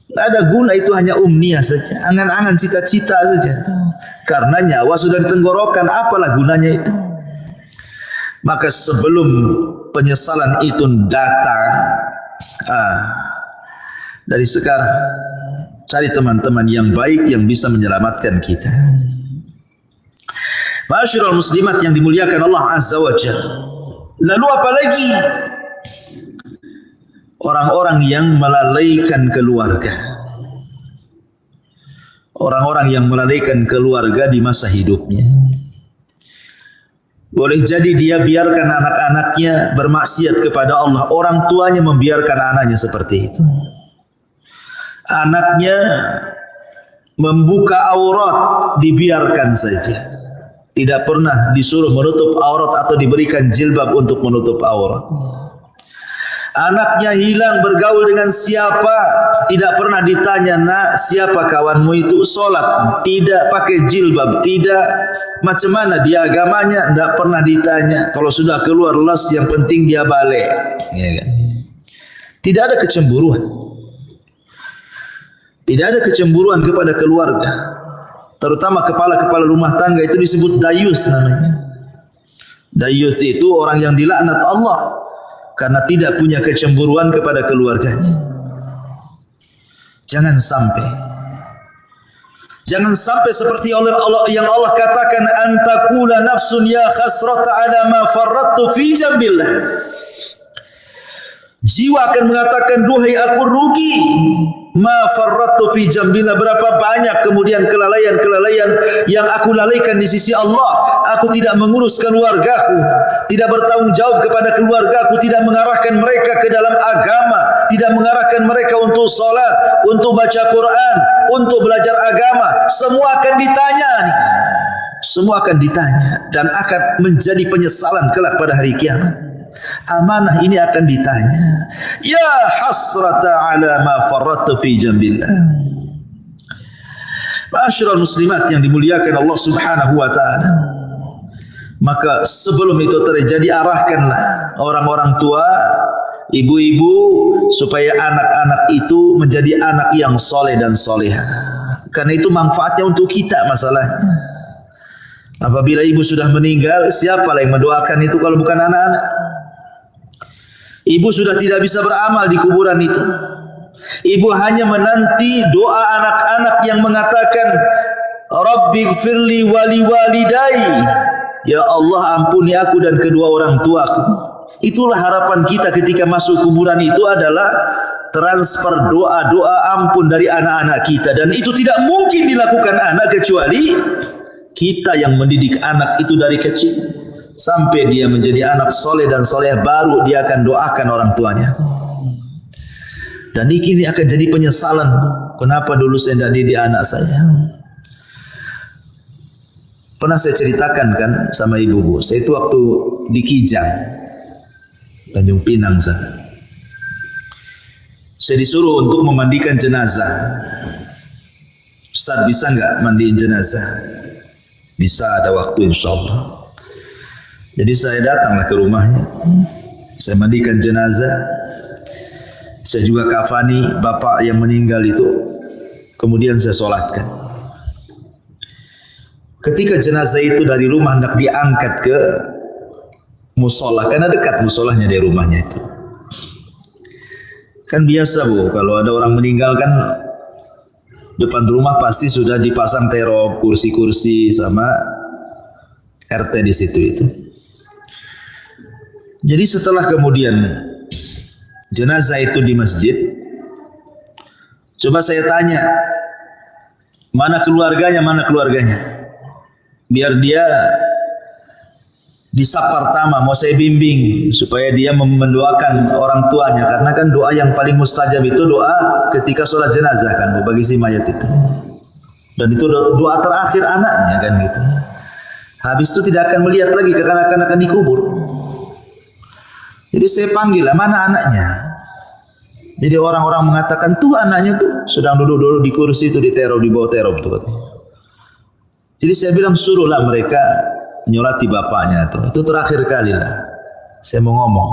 Gak ada guna, itu hanya umniah saja, angan-angan cita-cita saja. Karena nyawa sudah di tenggorokan, apalah gunanya itu? Maka sebelum penyesalan itu datang, dari sekarang cari teman-teman yang baik yang bisa menyelamatkan kita. Ma'asyiral muslimat yang dimuliakan Allah Azza wa Jalla. Lalu apa lagi? Orang-orang yang melalaikan keluarga. Orang-orang yang melalaikan keluarga di masa hidupnya. Boleh jadi dia biarkan anak-anaknya bermaksiat kepada Allah. Orang tuanya membiarkan anaknya seperti itu. Anaknya membuka aurat, dibiarkan saja. Tidak pernah disuruh menutup aurat atau diberikan jilbab untuk menutup aurat. Anaknya hilang bergaul dengan siapa, tidak pernah ditanya, nak siapa kawanmu itu, solat tidak pakai jilbab, tidak macam mana dia agamanya, tidak pernah ditanya. Kalau sudah keluar les, yang penting dia balik, ya kan? Tidak ada kecemburuan, tidak ada kecemburuan kepada keluarga, terutama kepala-kepala rumah tangga itu disebut dayus namanya. Dayus itu orang yang dilaknat Allah karena tidak punya kecemburuan kepada keluarganya. Jangan sampai seperti Allah yang Allah katakan, antakula nafsun ya khasrata ala ma farrattu fi jambillah. Jiwa akan mengatakan, duhai aku rugi, ma farrattu fi jambillah, berapa banyak kemudian kelalaian-kelalaian yang aku lalaikan di sisi Allah. Aku tidak mengurus keluargaku, tidak bertanggung jawab kepada keluargaku, tidak mengarahkan mereka ke dalam agama, tidak mengarahkan mereka untuk salat, untuk baca Quran, untuk belajar agama. Semua akan ditanya nih. Semua akan ditanya dan akan menjadi penyesalan kelak pada hari kiamat. Amanah ini akan ditanya. Ya hasrata ala ma farrattu fi jambillah. Ma'asyiral muslimat yang dimuliakan Allah Subhanahu wa taala. Maka sebelum itu terjadi, arahkanlah orang-orang tua, ibu-ibu, supaya anak-anak itu menjadi anak yang soleh dan soleha. Karena itu manfaatnya untuk kita masalahnya. Apabila ibu sudah meninggal, siapalah yang mendoakan itu kalau bukan anak-anak? Ibu sudah tidak bisa beramal di kuburan itu. Ibu hanya menanti doa anak-anak yang mengatakan, Rabbighfirli wali walidai. Ya Allah, ampuni aku dan kedua orang tuaku. Itulah harapan kita ketika masuk kuburan itu, adalah transfer doa-doa ampun dari anak-anak kita. Dan itu tidak mungkin dilakukan anak kecuali kita yang mendidik anak itu dari kecil sampai dia menjadi anak soleh dan soleh, baru dia akan doakan orang tuanya. Dan ini akan jadi penyesalan. Kenapa dulu saya tidak didik anak saya? Pernah saya ceritakan kan sama ibu, saya itu waktu di Kijang, Tanjung Pinang sana. Saya disuruh untuk memandikan jenazah. Ustaz, bisa enggak mandiin jenazah? Bisa, ada waktu insyaallah. Jadi saya datanglah ke rumahnya. Saya mandikan jenazah. Saya juga kafani bapak yang meninggal itu. Kemudian saya solatkan. Ketika jenazah itu dari rumah hendak diangkat ke musola, karena dekat musolahnya dari rumahnya itu. Kan biasa Bu, kalau ada orang meninggal kan depan rumah pasti sudah dipasang terop, kursi-kursi sama RT di situ itu. Jadi setelah kemudian jenazah itu di masjid, coba saya tanya, mana keluarganya, biar dia disap pertama, mau saya bimbing supaya dia mendoakan orang tuanya, karena kan doa yang paling mustajab itu doa ketika sholat jenazah kan bagi si mayat itu, dan itu doa terakhir anaknya kan gitu. Habis itu tidak akan melihat lagi kekanak-kanakan dikubur. Jadi saya panggil lah, mana anaknya? Jadi orang-orang mengatakan tuh anaknya tuh sedang duduk-duduk di kursi itu di terop, di bawah terop tuh katanya. Jadi saya bilang suruhlah mereka nyolati bapaknya tuh. Itu terakhir kali lah saya mau ngomong.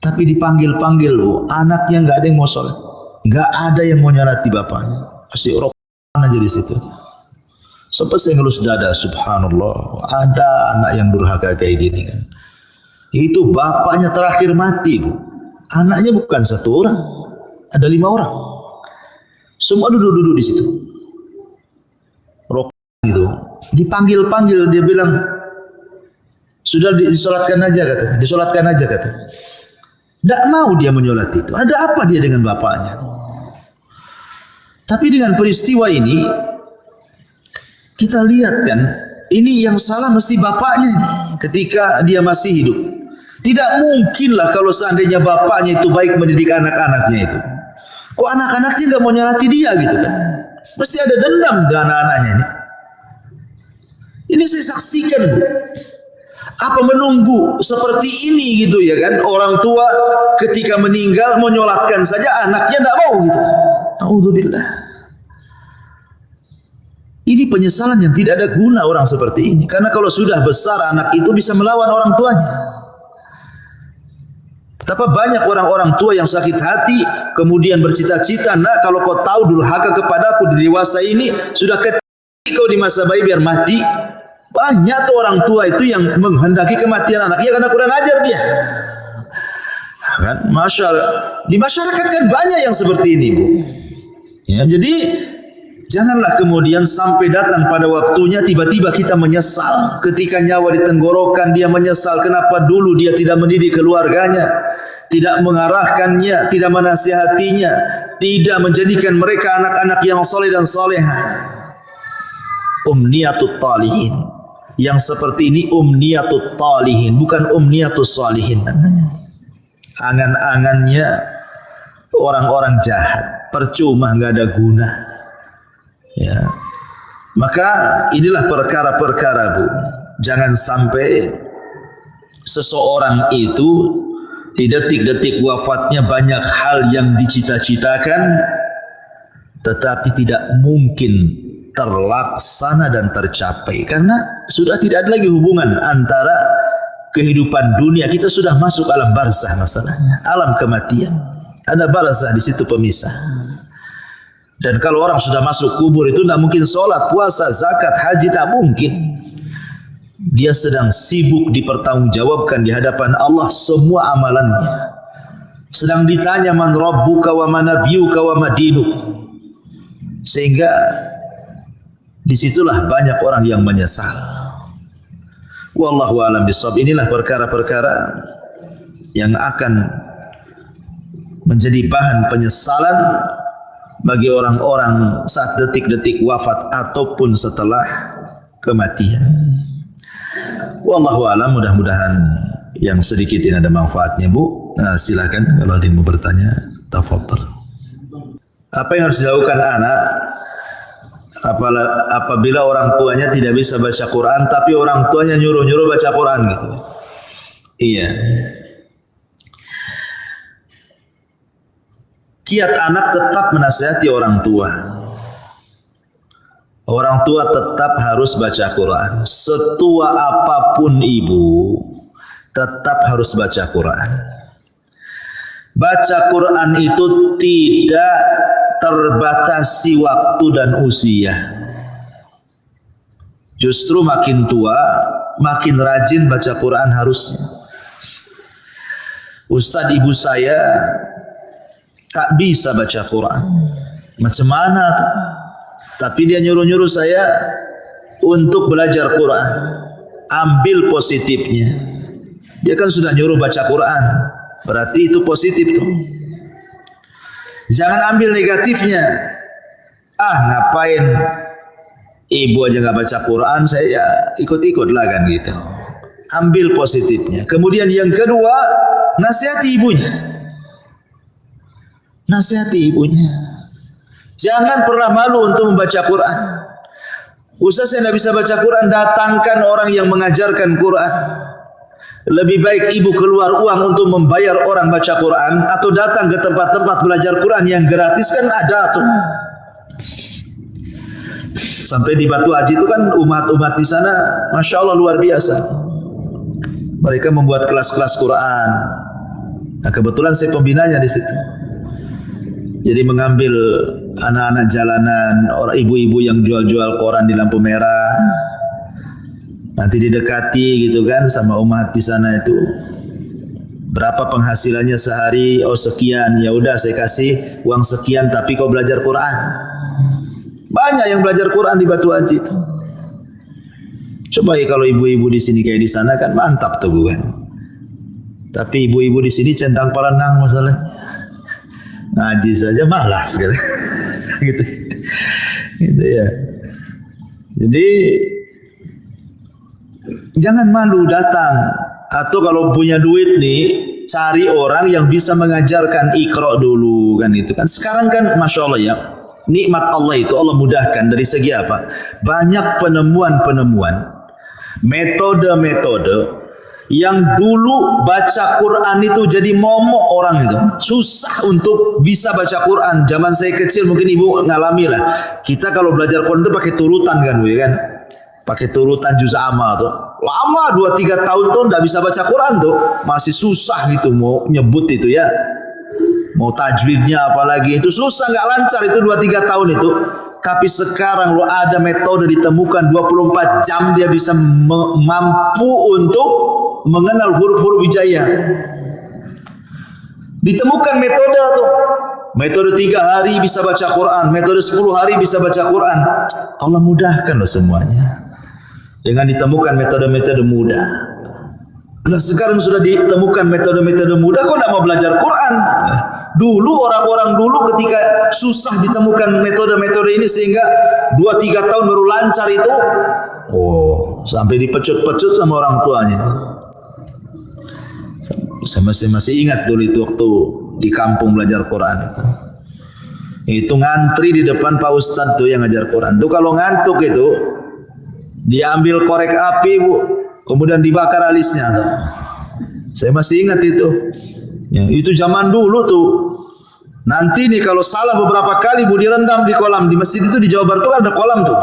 Tapi dipanggil-panggil bu, anaknya nggak ada yang mau sholat, nggak ada yang mau nyolati bapaknya. Masih rokok aja di situ. Sampai saya ngelus dada, subhanallah, ada anak yang durhaka kayak gini kan. Itu bapaknya terakhir mati bu. Anaknya bukan satu orang, ada 5 orang. Semua duduk-duduk di situ. Rokok itu dipanggil-panggil, dia bilang sudah disolatkan aja katanya, disolatkan aja katanya. Tidak mau dia menyolat itu. Ada apa dia dengan bapaknya? Tapi dengan peristiwa ini kita lihat kan, ini yang salah mesti bapaknya nih, ketika dia masih hidup. Tidak mungkinlah kalau seandainya bapaknya itu baik mendidik anak-anaknya itu. Kok anak-anaknya nggak mau nyolati dia gitu kan? Mesti ada dendam dengan anak-anaknya ini. Ini saya saksikan bu. Apa menunggu seperti ini gitu ya kan? Orang tua ketika meninggal menyolatkan saja, anaknya tidak mau gitu kan? Auzubillah. Ini penyesalan yang tidak ada guna orang seperti ini. Karena kalau sudah besar anak itu bisa melawan orang tuanya. Betapa banyak orang-orang tua yang sakit hati kemudian bercita-cita, nak kalau kau tahu durhaka kepadaku di dewasa ini, sudah ketika kau di masa bayi biar mati. Banyak tuh orang tua itu yang menghendaki kematian anaknya karena kurang ajar dia. Kan di masyarakat kan banyak yang seperti ini bu. Ya, jadi janganlah kemudian sampai datang pada waktunya tiba-tiba kita menyesal. Ketika nyawa di tenggorokan dia menyesal kenapa dulu dia tidak mendidik keluarganya, tidak mengarahkannya, tidak menasihatinya, tidak menjadikan mereka anak-anak yang soleh dan solehah. Umniyatut talihin. Yang seperti ini umniyatut talihin, bukan umniyatus salihin namanya. Angan-angannya orang-orang jahat, percuma, nggak ada guna. Ya. Maka inilah perkara-perkara bu. Jangan sampai seseorang itu di detik-detik wafatnya banyak hal yang dicita-citakan tetapi tidak mungkin terlaksana dan tercapai karena sudah tidak ada lagi hubungan antara kehidupan dunia. Kita sudah masuk alam barzah, masalahnya alam kematian, ada barzah di situ pemisah. Dan kalau orang sudah masuk kubur itu tidak mungkin sholat, puasa, zakat, haji, tak mungkin. Dia sedang sibuk dipertanggungjawabkan di hadapan Allah semua amalannya. Sedang ditanya man rabbuka wa man nabiyuka wa madinuk. Sehingga disitulah banyak orang yang menyesal. Wallahu a'lam bishawab. Inilah perkara-perkara yang akan menjadi bahan penyesalan bagi orang-orang saat detik-detik wafat ataupun setelah kematian. Wallahu a'lam. Mudah-mudahan yang sedikit ini ada manfaatnya bu. Nah, silakan kalau ada yang mau bertanya, tafadhal. Apa yang harus dilakukan anak apabila orang tuanya tidak bisa baca Quran tapi orang tuanya nyuruh-nyuruh baca Quran gitu? Iya. Kiat anak tetap menasihati orang tua. Orang tua tetap harus baca Quran. Setua apapun ibu, tetap harus baca Quran. Baca Quran itu tidak terbatasi waktu dan usia. Justru makin tua, makin rajin baca Quran harusnya. Ustadz ibu saya tak bisa baca Quran. Macam mana tuh? Tapi dia nyuruh-nyuruh saya untuk belajar Quran. Ambil positifnya. Dia kan sudah nyuruh baca Quran. Berarti itu positif tuh. Jangan ambil negatifnya. Ngapain ibu aja nggak baca Quran, saya ikut-ikut lah kan gitu. Ambil positifnya. Kemudian yang kedua, nasihati ibunya. Nasihati ibunya. Jangan pernah malu untuk membaca Quran. Ustaz saya tidak bisa baca Quran, datangkan orang yang mengajarkan Quran. Lebih baik ibu keluar uang untuk membayar orang baca Quran atau datang ke tempat-tempat belajar Quran yang gratis kan ada tuh. Sampai di Batu Haji itu kan umat-umat di sana, masya Allah luar biasa. Mereka membuat kelas-kelas Quran. Nah, kebetulan saya pembinanya di situ. Jadi mengambil anak-anak jalanan, orang ibu-ibu yang jual-jual koran di lampu merah, nanti didekati gitu kan sama umat di sana itu. Berapa penghasilannya sehari? Oh sekian. Ya udah saya kasih uang sekian, tapi kau belajar Quran. Banyak yang belajar Quran di Batu Haji itu. Coba ya kalau ibu-ibu di sini kayak di sana kan mantap tuh bukan? Tapi ibu-ibu di sini centang perenang masalahnya. Ngaji saja malas gitu. Gitu ya. Jadi jangan malu datang, atau kalau punya duit nih cari orang yang bisa mengajarkan Iqra dulu kan itu kan. Sekarang kan masya Allah ya, nikmat Allah itu Allah mudahkan dari segi apa? Banyak penemuan-penemuan, metode-metode yang dulu baca Quran itu jadi momok orang itu. Susah untuk bisa baca Quran. Zaman saya kecil mungkin ibu ngalami lah. Kita kalau belajar Quran itu pakai turutan kan, Bu, kan? Pakai turutan juz amma tuh. Lama 2-3 tahun tuh enggak bisa baca Quran tuh. Masih susah gitu mau nyebut itu ya. Mau tajwidnya apalagi itu susah, enggak lancar itu 2-3 tahun itu. Tapi sekarang lo ada metode ditemukan 24 jam dia bisa mampu untuk mengenal huruf-huruf hijaiyah. Ditemukan metode tuh. Metode 3 hari bisa baca Quran, metode 10 hari bisa baca Quran. Allah mudahkan loh semuanya. Dengan ditemukan metode-metode mudah. Nah sekarang sudah ditemukan metode-metode mudah, kok tidak mau belajar Quran? Dulu orang-orang dulu ketika susah ditemukan metode-metode ini sehingga 2-3 tahun baru lancar itu. Oh, sampai dipecut-pecut sama orang tuanya. Saya masih ingat dulu itu waktu di kampung belajar Quran itu. Itu ngantri di depan Pak Ustadz tuh yang ngajar Quran. Tuh kalau ngantuk itu diambil korek api, Bu, kemudian dibakar alisnya tuh. Saya masih ingat itu. Ya, itu zaman dulu tuh. Nanti nih kalau salah beberapa kali Bu direndam di kolam. Di masjid itu di Jawa Barat tuh ada kolam tuh.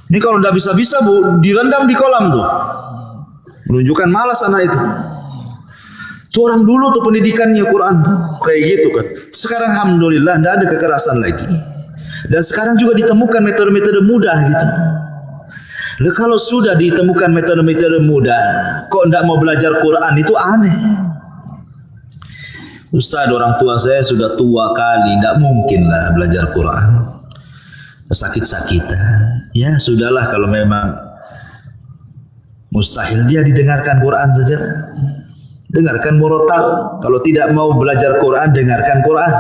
Ini kalau tidak bisa-bisa Bu direndam di kolam tuh. Menunjukkan malas anak itu. Itu orang dulu tuh pendidikannya Quran tuh kayak gitu kan. Sekarang alhamdulillah tidak ada kekerasan lagi. Dan sekarang juga ditemukan metode-metode mudah gitu. Lalu kalau sudah ditemukan metode-metode mudah, kok tidak mau belajar Quran, itu aneh. Ustaz, orang tua saya sudah tua kali, tidak mungkin lah belajar Quran. Sakit-sakitan. Ya sudahlah kalau memang mustahil dia didengarkan Quran saja. Dengarkan murotal. Kalau tidak mau belajar Quran, dengarkan Quran.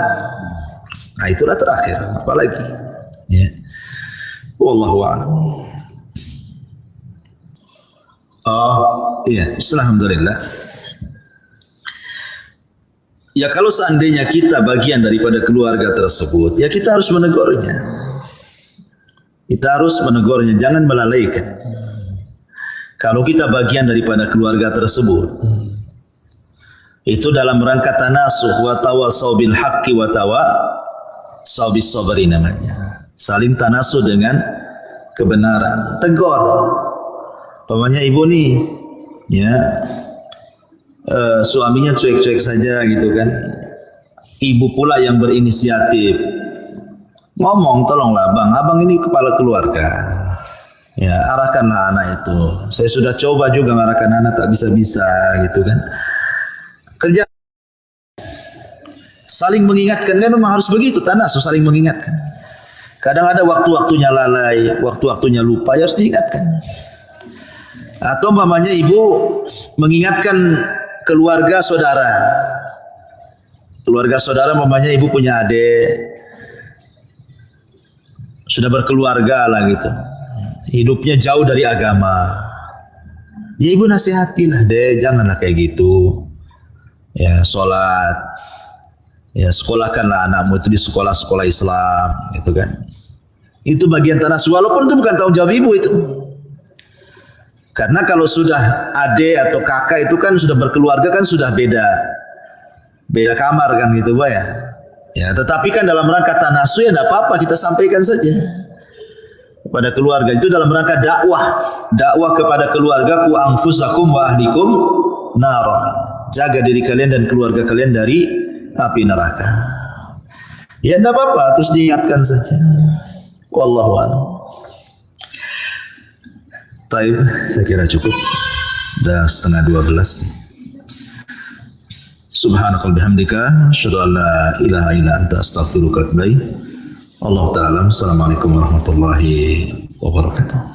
Nah itulah terakhir. Apalagi. Ya. Wallahu a'lam. Oh iya, alhamdulillah. Ya kalau seandainya kita bagian daripada keluarga tersebut, ya kita harus menegurnya. Kita harus menegurnya, jangan melalaikan. Kalau kita bagian daripada keluarga tersebut, itu dalam rangka tanasuh wa tawassaw bil haqqi wa tawassaw bis sabri namanya. Saling tanasuh dengan kebenaran. Tegur. Pamannya ibu nih, ya suaminya cuek-cuek saja gitu kan. Ibu pula yang berinisiatif. Ngomong, tolonglah bang, abang ini kepala keluarga. Ya arahkanlah anak itu. Saya sudah coba juga mengarahkan anak tak bisa-bisa gitu kan. Kerja saling mengingatkan kan memang harus begitu, tanasuh saling mengingatkan. Kadang ada waktu-waktunya lalai, waktu-waktunya lupa, ya harus diingatkan. Atau umpamanya ibu mengingatkan keluarga saudara. Keluarga saudara umpamanya ibu punya adik, sudah berkeluarga lah gitu. Hidupnya jauh dari agama. Ya ibu nasihatilah deh, janganlah kayak gitu. Ya sholat, ya sekolahkanlah anakmu itu di sekolah-sekolah Islam gitu kan. Itu bagian tanah walaupun itu bukan tanggung jawab ibu itu. Karena kalau sudah adik atau kakak itu kan sudah berkeluarga kan sudah beda kamar kan gitu Pak ya. Ya, tetapi kan dalam rangka tanasuh ya enggak apa-apa kita sampaikan saja pada keluarga itu dalam rangka dakwah kepada keluarga ku anfusakum wa ahlikum nara. Jaga diri kalian dan keluarga kalian dari api neraka. Ya enggak apa-apa terus diingatkan saja. Wallahu a'lam. Taib, saya kira cukup. Sudah 11:30. Subhanakal bihamdika asyhadu an la ilaha illa anta astaghfiruka wa atubu ilaik. Allahu ta'ala. Assalamualaikum warahmatullahi wabarakatuh.